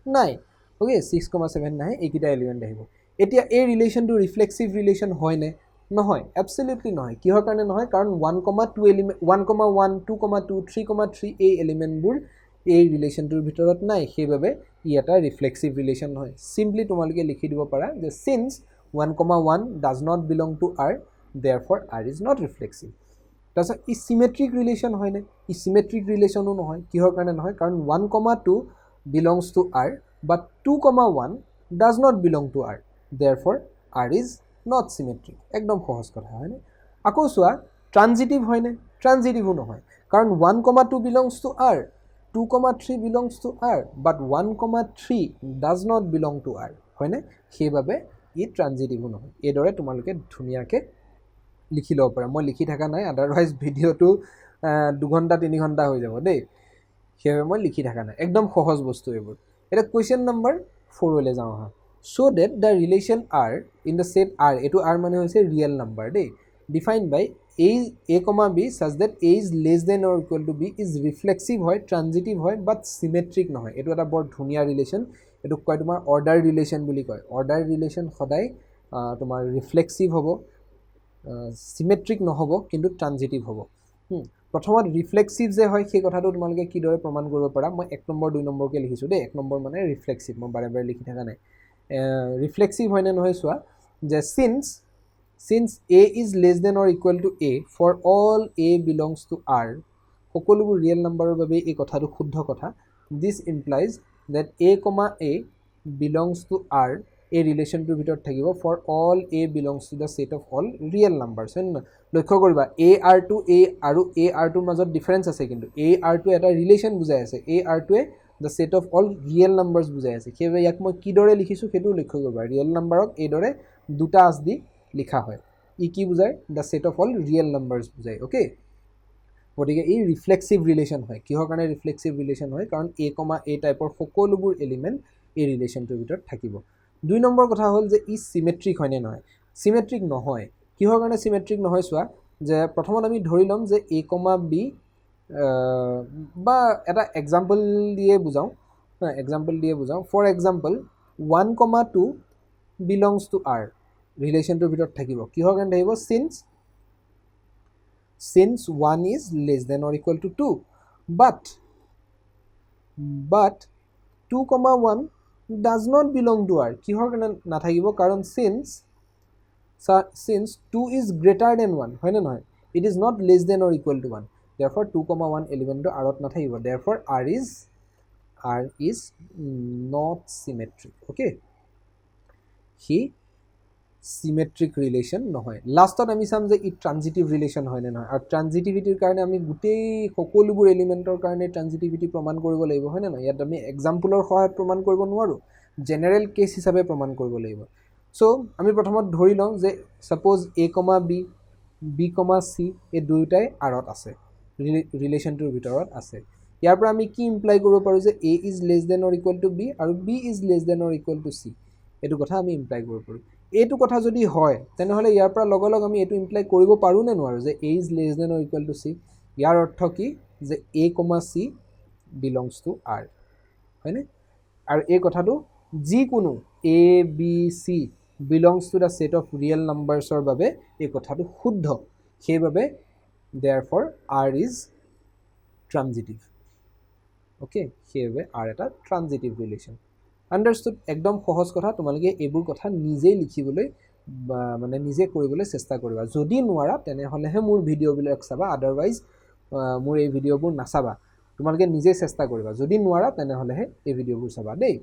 নাই ওকে 6,7 নাহে এইকেইটা এলিমেণ্ট আহিব এতিয়া এই ৰিলেশনটো ৰিফ্লেক্সিভ ৰিলেশন হয় নে নহয় এবছলিউটলি নহয় কিহৰ কাৰণে নহয় কাৰণ 1,2 এলিমেণ্ট 1,1 2,2 3,3 এই এলিমেণ্টবোৰ এই ৰিলেশনটোৰ ভিতৰত নাই সেইবাবে ই এটা ৰিফ্লেক্সিভ ৰিলেশন নহয় সিম্পলি তোমালোকে লিখি দিব পাৰা যে since 1,1 does not belong to R therefore R is not reflexive তাৰপিছত ই symmetric relation হয় নে ই symmetric relationও নহয় কিহৰ কাৰণে নহয় কাৰণ 1,2 belongs to R but 2,1 does not belong to R therefore R is not symmetric একদম সহজ কথা হয় নে আকৌ চোৱা transitive হয় নে transitive নহয় কাৰণ 1,2 belongs to R 2,3 belongs to R but 1,3 does not belong to R হয় নে সেইবাবে ই ট্ৰানজিটিভ নহয় এইদৰে তোমালোকে ধুনীয়াকৈ লিখি ল'ব পাৰা মই লিখি থকা নাই আদাৰৱাইজ ভিডিঅ'টো 2 ঘণ্টা 3 ঘণ্টা হৈ যাব দেই সেইবাবে মই লিখি থকা নাই একদম সহজ বস্তু এইবোৰ এটা কুৱেশ্যন নম্বৰ 4 লৈ যাওঁ হা so that the relation R in the set R এইটো R মানে হৈছে real number they defined by a b such that a is less than or equal to b is reflexive হয় ট্ৰানজিটিভ হয় বাট সিমেট্ৰিক নহয় এইটো এটা বৰ ধুনীয়া ৰিলেশ্যন এটো কয় তোমাৰ অৰ্ডাৰ ৰিলেশ্যন বুলি কয় অৰ্ডাৰ ৰিলেশ্যন সদায় তোমাৰ ৰিফ্লেক্সিভ হ'ব সিমেট্ৰিক নহ'ব কিন্তু ট্ৰানজিটিভ হ'ব প্ৰথমত ৰিফ্লেক্সিভ যে হয় সেই কথাটো তোমালোকে কিদৰে প্ৰমাণ কৰিব পাৰা মই 1 নম্বৰ 2 নম্বৰকে লিখিছোঁ দেই 1 নম্বৰ মানে ৰিফ্লেক্সিভ মই বাৰে বাৰে লিখি থকা নাই ৰিফ্লেক্সিভ হয় নে নহয় চোৱা যে since a is less than or equal to a for all a belongs to R সকলোবোৰ ৰিয়েল নাম্বাৰৰ বাবে এই কথাটো শুদ্ধ কথা this implies that a belongs to R এই ৰিলেশ্যনটোৰ ভিতৰত থাকিব for all a belongs to the set of all real numbers হয় না লক্ষ্য কৰিবা a r2 a আৰু a r2 মাজত ডিফাৰেন্স আছে কিন্তু a r2 এটা ৰিলেশ্যন বুজাই আছে a r2 A the set of all real numbers বুজাই আছে সেইবে ইয়াক মই কিদৰে লিখিছো সেইটো লক্ষ্য কৰিবা ৰিয়েল নাম্বাৰক এইদৰে দুটা আছ দি লিখা হয় ই কি বুজায় the set of all real numbers বুজায় ওকে গতিকে এই ৰিফ্লেক্সিভ ৰিলেশ্যন হয় কিহৰ কাৰণে ৰিফ্লেক্সিভ ৰিলেশ্যন হয় কাৰণ a টাইপৰ সকলোবোৰ এলিমেণ্ট এই ৰিলেশ্যনটোৰ ভিতৰত থাকিব 2 নম্বৰ কথা হ'ল যে ই সিমেট্ৰিক হয় নে নহয় সিমেট্ৰিক নহয় কিহৰ কাৰণে সিমেট্ৰিক নহয় চোৱা যে প্ৰথমত আমি ধৰি লম যে a, b বা এটা এক্সাম্পল দিয়ে বুজাও for example 1,2 belongs to R ৰিলেশ্যনটোৰ ভিতৰত থাকিব কিহৰ কাৰণে থাকিব since 1 is less than or equal to 2 but 2,1 does not belong to R কিহৰ কাৰণে নাথাকিব কাৰণ since 2 is greater than 1 হয় নে নহয় it is not less than or equal to 1 therefore 2,1 এলিমেণ্টটো R ত নাথাকিব therefore R is not symmetric okay হি symmetric relation নহয় লাষ্টত আমি চাম যে ই ট্ৰানজিটিভ ৰিলেশ্যন হয় নে নহয় আৰু ট্ৰানজিটিভিটিৰ কাৰণে আমি গোটেই সকলোবোৰ এলিমেণ্টৰ কাৰণে ট্ৰানজিটিভিটি প্ৰমাণ কৰিব লাগিব হয় নে নহয় ইয়াত আমি এক্সাম্পলৰ সহায়ত প্ৰমাণ কৰিব নোৱাৰোঁ জেনেৰেল কেছ হিচাপে প্ৰমাণ কৰিব লাগিব চ' আমি প্ৰথমত ধৰি লওঁ যে ছাপ'জ a, b, c এই দুয়োটাই আৰত আছে ৰিলেশ্যনটোৰ ভিতৰত আছে ইয়াৰ পৰা আমি কি ইমপ্লাই কৰিব পাৰোঁ যে a is less than or equal to b আৰু b is less than or equal to c এইটো কথা আমি ইমপ্লাই কৰিব পাৰোঁ এইটো কথা যদি হয় তেনেহলে ইয়াৰ পৰা লগলগ আমি এটো ইমপ্লাই কৰিব পাৰো নে নোৱাৰো যে a is less than or equal to c ইয়াৰ অৰ্থ কি যে a, c belongs to R হয়নে আৰু এই কথাটো যিকোনো a b c belongs to the set of real numbers or বাবে এই কথাটো শুদ্ধ সেইবাবে therefore R is transitive okay সেইবাবে R এটা transitive relation understood একদম সহজ কথা তোমালোকে এইবোৰ কথা নিজে লিখিবলৈ মানে নিজে কৰিবলৈ চেষ্টা কৰিবা যদি নোৱাৰা তেনেহলেহে মোৰ ভিডিঅ'বিলাক চাবা আদাৰৱাইজ মোৰ এই ভিডিঅ'বোৰ নাচাবা তোমালোকে নিজে চেষ্টা কৰিবা যদি নোৱাৰা তেনেহ'লেহে এই ভিডিঅ'বোৰ চাবা দেই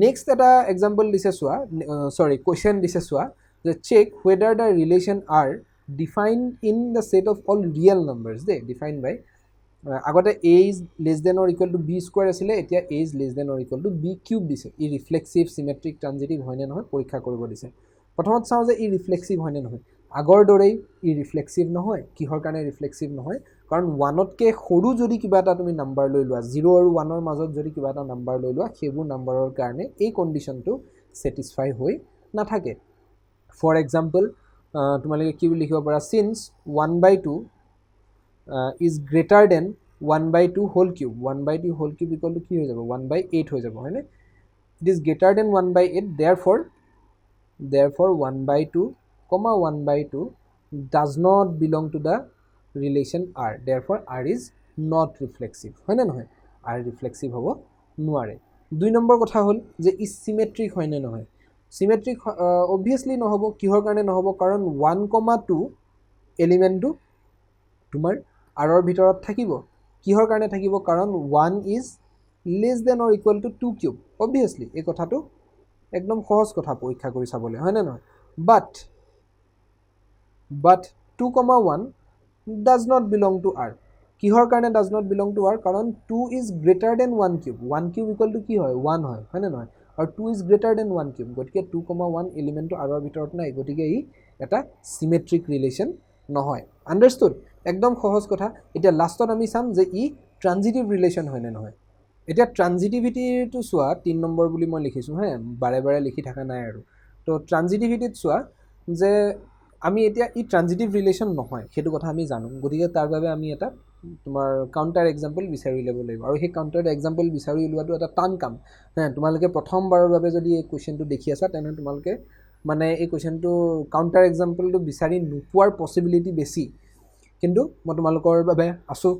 নেক্সট এটা এক্সাম্পল দিছে চোৱা সৰি কুৱেশ্যন দিছে চোৱা যে check whether the relation are defined in the set of all real numbers they define by আগতে a is less than or equal to b square আছিলে এতিয়া a is less than or equal to b cube দিছে ই reflexive symmetric ট্ৰানজিটিভ হয়নে নহয় পৰীক্ষা কৰিব দিছে প্ৰথমত চাওঁ যে ই ৰিফ্লেক্সিভ হয়নে নহয় আগৰ দৰেই ই ৰিফ্লেক্সিভ নহয় কিহৰ কাৰণে ৰিফ্লেক্সিভ নহয় কাৰণ 1তকৈ সৰু যদি কিবা এটা তুমি নাম্বাৰ লৈ লোৱা 0 আৰু 1ৰ মাজত যদি কিবা এটা নাম্বাৰ লৈ লোৱা সেইবোৰ নাম্বাৰৰ কাৰণে এই কণ্ডিশ্যনটো ছেটিছফাই হৈ নাথাকে ফৰ এক্সাম্পল তোমালোকে কি বুলি লিখিব পাৰা signs 1/2 is greater than 1/2 whole cube 1/2 whole cube equal to কি হৈ যাব 1/8 হৈ যাব হয়নে it is greater than 1/8 therefore 1/2 1/2 does not belong to the relation r therefore r is not reflexive হয় না নহয় r reflexive হ'ব নোৱাৰে দুই নম্বৰ কথা হ'ল যে ই সিমেট্ৰিক হয় নে নহয় সিমেট্ৰিক obviously নহব কিহৰ কাৰণে নহব কাৰণ 1,2 এলিমেন্টটো তোমাৰ r ৰ ভিতৰত থাকিব কিহৰ কাৰণে থাকিব কাৰণ 1 is less than or equal to 2 cube obviously এই কথাটো একদম সহজ কথা পৰীক্ষা কৰি চাবলৈ হয় না নহয় but 2,1 does not belong to r কিহৰ কাৰণে does not belong to r কাৰণ 2 is greater than 1 cube 1 cube equal to কি হয় 1 হয় হয় না নহয় আৰু 2 is greater than 1 cube গতিকে 2,1 এলিমেন্টটো r ৰ ভিতৰত নাই গতিকে ই এটা সিমেট্ৰিক ৰিলেশ্যন নহয় আন্ডাৰস্টুড একদম সহজ কথা এতিয়া লাষ্টত আমি চাম যে ই ট্ৰানজিটিভ ৰিলেশ্যন হয় নে নহয় এতিয়া ট্ৰানজিটিভিটিটো চোৱা 3 নম্বৰ বুলি মই লিখিছোঁ হ্যাঁ বাৰে বাৰে লিখি থকা নাই আৰু তো ট্ৰানজিটিভিটিত চোৱা যে আমি এতিয়া ই ট্ৰানজিটিভ ৰিলেশ্যন নহয় সেইটো কথা আমি জানো গতিকে তাৰ বাবে আমি এটা তোমাৰ কাউণ্টাৰ এক্সাম্পল বিচাৰি ল'ব লাগিব আৰু সেই কাউণ্টাৰ এক্সাম্পল বিচাৰি উলিওৱাটো এটা টান কাম হ্যাঁ তোমালোকে প্ৰথমবাৰৰ বাবে যদি এই কুৱেশ্যনটো দেখি আছা তেনে তোমালোকে মানে এই কুৱেশ্যনটো কাউণ্টাৰ এক্সাম্পলটো বিচাৰি নোপোৱাৰ পচিবিলিটি বেছি কিন্তু মই তোমালোকৰ বাবে আছো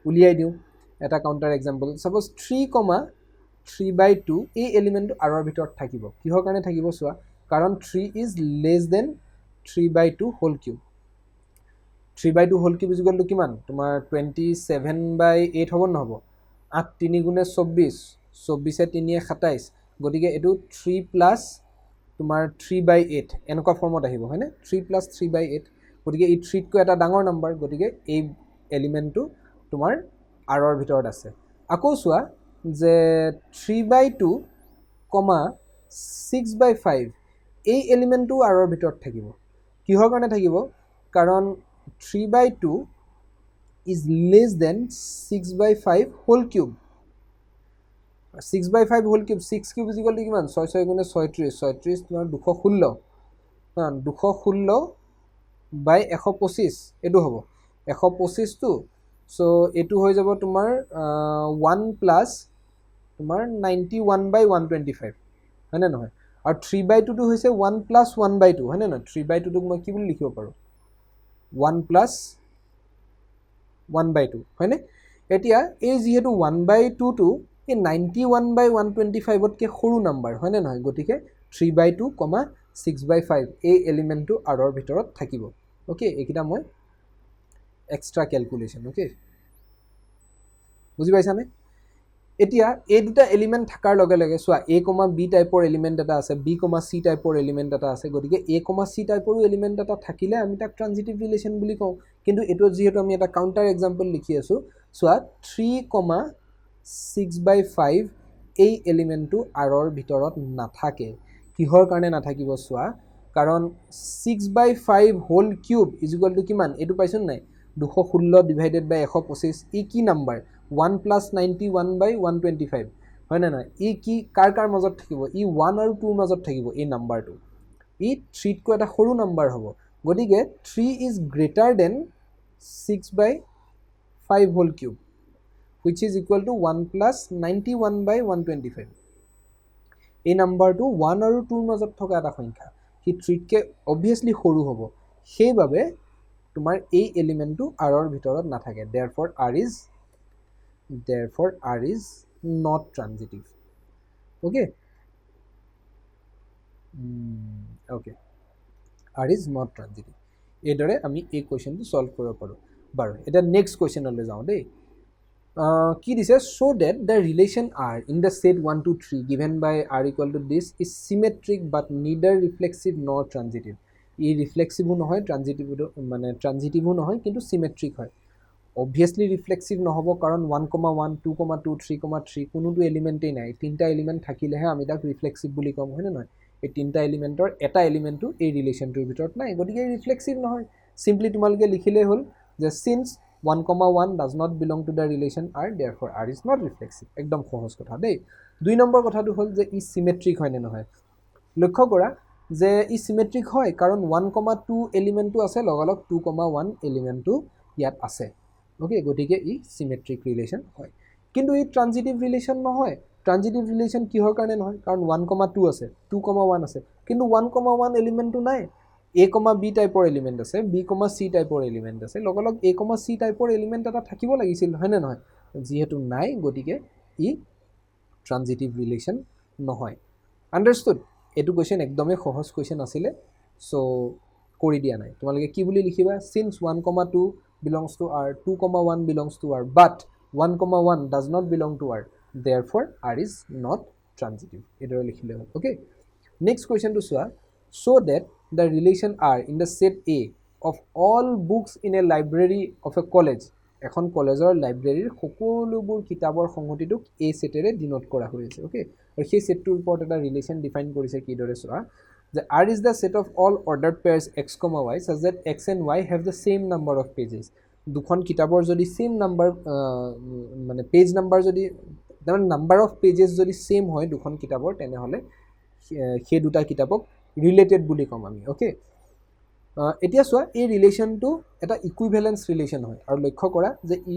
উলিয়াই দিওঁ এটা কাউণ্টাৰ এক্সাম্পল সাপোজ 3,3/2 এই এলিমেন্টটো r ৰ ভিতৰত থাকিব কিহৰ কাৰণে থাকিব চোৱা কাৰণ 3 is less than 3/2 whole cube 3/2 whole cube is equal to কিমান তোমাৰ 27/8 হ'ব নহ'ব 8 3 গুণে 24 24 3 27 গতিকে এটো 3 প্লাস তোমাৰ 3/8 এনেকুৱা ফৰ্মত আহিব হয়নে 3 প্লাস 3/8 গতিকে এই 3 তকৈ এটা ডাঙৰ নাম্বাৰ গতিকে এই এলিমেন্টটো তোমাৰ r ৰ ভিতৰত আছে আকৌ চোৱা যে 3/2, 6/5 এই এলিমেন্টটো r ৰ ভিতৰত থাকিব কিহৰ কাৰণে থাকিব কাৰণ 3/2 is less than 6/5 whole cube 6/5 whole cube 6 cube is equal to কিমান 6 6 গুণে 36 36 তোমাৰ 216 216 by 125 এটো হ'ব 125 টো সো এটো হৈ যাব তোমাৰ 1 প্লাস তোমাৰ 91/125 হয়নে নহয় আৰু 3/2 টো হৈছে 1 প্লাস 1/2 হয়নে নহয় 3/2 টোক মই কি বুলি লিখিব পাৰো 1 প্লাস 1/2 হয়নে এতিয়া এই যেহেতু 1/2 টো এই 91/125 তকৈ সৰু নাম্বাৰ হয়নে নহয় গতিকে 3/2, 6/5 এই এলিমেন্টটো r ৰ ভিতৰত থাকিব ওকে এইকিটা মই এক্সট্ৰা ক্যালকুলেশন ওকে বুজি পাইছানে এতিয়া এই দুটা এলিমেন্ট থাকাৰ লগে লগে সোৱা a, b টাইপৰ এলিমেন্ট এটা আছে b, c টাইপৰ এলিমেন্ট এটা আছে গতিকে a, c টাইপৰ এলিমেন্ট এটা থাকিলে আমি তাক ট্ৰানজিটিভ ৰিলেশ্যন বুলি কওঁ কিন্তু এটো যেহেতু আমি এটা কাউন্টাৰ এক্সাম্পল লিখি আছো সোৱা 3,6/5 এই এলিমেন্টটো r ৰ ভিতৰত নাথাকে কিহৰ কাৰণে নাথাকিব সোৱা কাৰণ 6/5 whole cube is equal to কিমান এটো পাইছন নাই 216 ডিভাইডেড বাই 125 ই কি নাম্বাৰ 1 plus 91/125 হয় না না ই কি কাৰ মাজত থাকিব ই 1 আৰু 2 মাজত থাকিব এই নাম্বাৰটো ই 3 তকৈ এটা সৰু নাম্বাৰ হ'ব গতিকে 3 is greater than 6/5 whole cube which is equal to 1 plus 91/125 এই নাম্বাৰটো 1 আৰু 2 মাজত থকা এটা সংখ্যা কি 3 তকৈ obviously সৰু হ'ব সেইভাবে তোমাৰ এই এলিমেন্টটো r ৰ ভিতৰত নাথাকে therefore r is not transitive okay okay r is not transitive এইদৰে আমি এই কোৱেশ্চনটো সলভ কৰিব পাৰো বাৰু এতিয়া নেক্সট কুৱেশ্যনলৈ যাওঁ দেই কি দিছে so' that the relation R in the set 1 2 3 given by R equal to this is symmetric but neither reflexive nor transitive ই ৰিফ্লেক্সিভো নহয় ট্ৰানজিটিভো নহয় কিন্তু চিমেট্ৰিক হয় অবভিয়াছলি ৰিফ্লেক্সিভ নহ'ব কাৰণ 1, 1, 2, 2, 3, 3 কোনোটো এলিমেণ্টেই নাই তিনিটা এলিমেণ্ট থাকিলেহে আমি তাক ৰিফ্লেক্সিভ বুলি ক'ম হয়নে নহয় এই তিনিটা এলিমেণ্টৰ এটা এলিমেণ্টটো এই ৰিলেশ্যনটোৰ ভিতৰত নাই গতিকে ৰিফ্লেক্সিভ নহয় চিম্পলি তোমালোকে লিখিলেই হ'ল যে signs 1, 1 does not belong to the relation R therefore R is not reflexive একদম সহজ কথা দেই 2 নম্বৰ কথাটো হ'ল যে ই চিমেট্ৰিক হয় নে নহয় লক্ষ্য কৰা যে ই চিমেট্ৰিক হয় কাৰণ 1, 2 এলিমেণ্টটো আছে লগালগ 2, 1 এলিমেণ্টটো ইয়াত আছে ওকে গতিকে ই চিমেট্ৰিক ৰিলেশ্যন হয় কিন্তু ই ট্ৰানজিটিভ ৰিলেশ্যন নহয় ট্ৰানজিটিভ ৰিলেশ্যন কিহৰ কাৰণে নহয় কাৰণ 1, 2 আছে 2, 1 আছে কিন্তু 1, 1 এলিমেণ্টটো নাই A, B টাইপৰ এলিমেণ্ট আছে B, C টাইপৰ এলিমেণ্ট আছে লগালগ A, C টাইপৰ এলিমেণ্ট এটা থাকিব লাগিছিল হয়নে নহয় যিহেতু নাই গতিকে ই ট্ৰানজিটিভ ৰিলেশ্যন নহয় আণ্ডাৰষ্টুড এইটো কুৱেশ্যন একদমেই সহজ কুৱেশ্যন আছিলে চ' কৰি দিয়া নাই তোমালোকে কি বুলি লিখিবা signs 1, 2 belongs to R 2, 1 belongs to R but 1, 1 does not belong to R therefore R is not transitive এইদৰে লিখিলে হ'ল okay next question to চোৱা so that the relation R in the set A of all books in a library of a college এখন কলেজৰ লাইব্ৰেৰীৰ সকলোবোৰ কিতাপৰ সংহতিটোক A সেটেৰে denote কৰা হৈছে okay আৰু সেই সেটটোৰ ওপৰত এটা ৰিলেশ্যন ডিফাইন কৰিছে কিদৰে চোৱা যে R is the set of all ordered pairs x, y such that x and y have the same number of pages দুখন কিতাপৰ যদি সেম নাম্বাৰ মানে পেজ নাম্বাৰ যদি মানে নাম্বাৰ অফ পেজেছ যদি সেম হয় দুখন কিতাপৰ তেনেহলে সেই দুটা কিতাপক ৰিলেটেড বুলি কম আমি ওকে এতিয়া চোৱা এই ৰিলেশ্যনটো এটা ইকুইভেলেন্স ৰিলেশ্যন হয় আৰু লক্ষ্য কৰা যে ই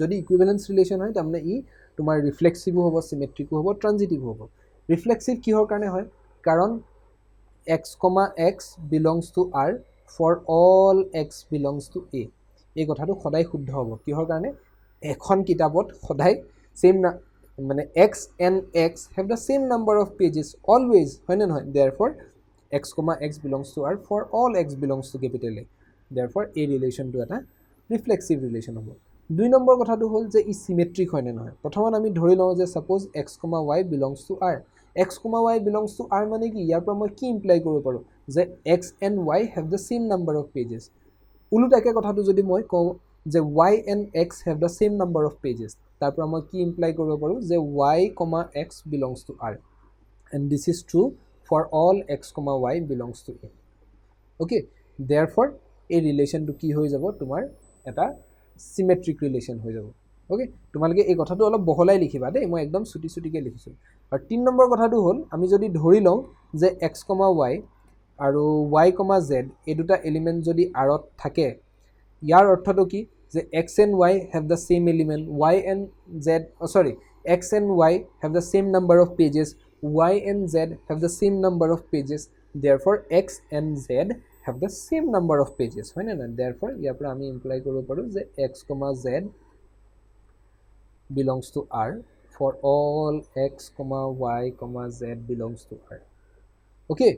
যদি ইকুইভেলেন্স ৰিলেশ্যন হয় তাৰমানে ই তোমাৰ ৰিফ্লেক্সিভো হ'ব চিমেট্ৰিকো হ'ব ট্ৰানজিটিভো হ'ব ৰিফ্লেক্সিভ কিহৰ কাৰণে হয় কাৰণ x, x belongs to R for all x belongs to A এই কথাটো সদায় শুদ্ধ হ'ব কিহৰ কাৰণে এখন কিতাপত সদায় সেম মানে x and x have the same number of pages always হয় নে নহয় therefore x, x belongs to R for all x belongs to capital A therefore এই ৰিলেশ্যনটো এটা ৰিফ্লেক্সিভ ৰিলেশ্যন হ'ব 2 নম্বৰ কথাটো হ'ল যে ই চিমেট্ৰিক হয় নে নহয় প্ৰথমত আমি ধৰি লওঁ যে suppose x, y belongs to R x, y belongs to R মানে কি ইয়াৰ পৰা মই কি ইমপ্লাই কৰিব পাৰোঁ যে x and y have the same number of pages উলুটাকে কথাটো যদি মই কওঁ যে y and x have the same number of pages তাৰ পৰা মই কি ইমপ্লাই কৰিব পাৰোঁ যে y, x belongs to R and this is true for all x, y belongs to A okay therefore এই ৰিলেশ্যনটো কি হৈ যাব তোমাৰ এটা চিমেট্ৰিক ৰিলেশ্যন হৈ যাব okay তোমালোকে এই কথাটো অলপ বহলাই লিখিবা দেই মই একদম ছুটি ছুটিকে লিখিছোঁ আৰু 3 নম্বৰ কথাটো হ'ল আমি যদি ধৰি লওঁ যে x, y আৰু y, z এই দুটা এলিমেণ্ট যদি R ত থাকে ইয়াৰ অৰ্থটো কি যে x and y have the same element y and z x and y have the same number of pages y and z have the same number of pages therefore x and z have the same number of pages হয় না therefore ইয়াৰ পৰা আমি imply কৰিব পাৰোঁ যে x, z belongs to R for all x, y, z belongs to R okay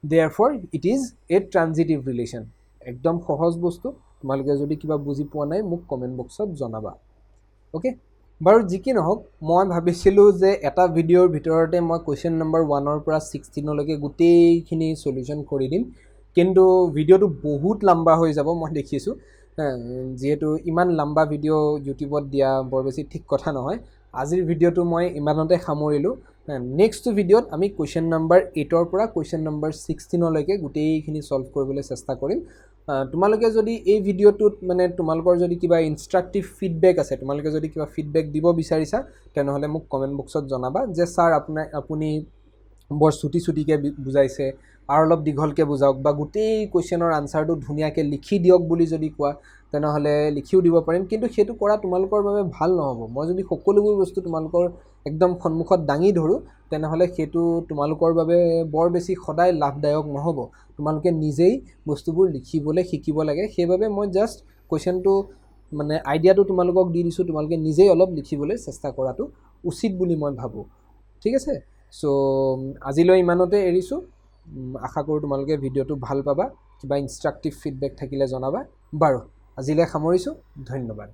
therefore it is a transitive relation একদম সহজ বস্তু তোমালোকে যদি কিবা বুজি পোৱা নাই মোক কমেন্ট বক্সত জনাবা ওকে বাৰু যি কি নহওক মই ভাবিছিলোঁ যে এটা ভিডিঅ'ৰ ভিতৰতে মই কুৱেশ্যন নম্বৰ 1 ৰ পৰা 16 লৈকে গোটেইখিনি সলিউশন কৰি দিম কিন্তু ভিডিঅ'টো বহুত লম্বা হৈ যাব মই দেখিছোঁ যেহেতু ইমান লম্বা ভিডিঅ' ইউটিউবত দিয়া বৰ বেছি ঠিক কথা নহয় আজিৰ ভিডিঅ'টো মই ইমানতে সামৰিলোঁ নেক্সট ভিডিঅ'ত আমি কুৱেশ্যন নম্বৰ 8 ৰ পৰা কুৱেশ্যন নম্বৰ 16 লৈকে গোটেইখিনি সলভ কৰিবলৈ চেষ্টা কৰিম তোমালোকে যদি এই ভিডিঅ'টোত মানে তোমালোকৰ যদি কিবা ইনষ্ট্ৰাকটিভ ফিডবেক আছে তোমালোকে যদি কিবা ফিডবেক দিব বিচাৰিছা তেনেহলে মোক কমেন্ট বক্সত জনাবা যে স্যাৰ আপুনি বৰ ছুটি ছুটিকে বুজাইছে আৰু অলপ দীঘলকে বুজাওক বা গোটেই কোৱেশ্চনৰ আনসাৰটো ধুনীয়াকে লিখি দিয়ক বুলি যদি কোৱা তেনেহলে লিখিও দিব পাৰিম কিন্তু হেতু কৰা তোমালোকৰ বাবে ভাল নহব মই যদি সকলোবোৰ বস্তু তোমালোকৰ একদম সন্মুখত দাঙি ধৰো তেনেহলে হেতু তোমালোকৰ বাবে বৰ বেছি সদায় লাভদায়ক নহব তোমালোকে নিজেই বস্তুবোৰ লিখিবলৈ শিকিব লাগে সেইবাবে মই জাস্ট কোৱেশ্চনটো মানে আইডিয়াটো তোমালোকক দি দিছো তোমালোকে নিজেই অলপ লিখিবলৈ চেষ্টা কৰাটো উচিত বুলি মই ভাবো ঠিক আছে সো আজিলৈ ইমানতে এৰিছো আশা কৰো তোমালোকে ভিডিঅ'টো ভাল পাবা কিবা ইনষ্ট্ৰাকটিভ ফিডবেক থাকিলে জনাবা বাৰু আজিলৈ সামৰিছোঁ, ধন্যবাদ।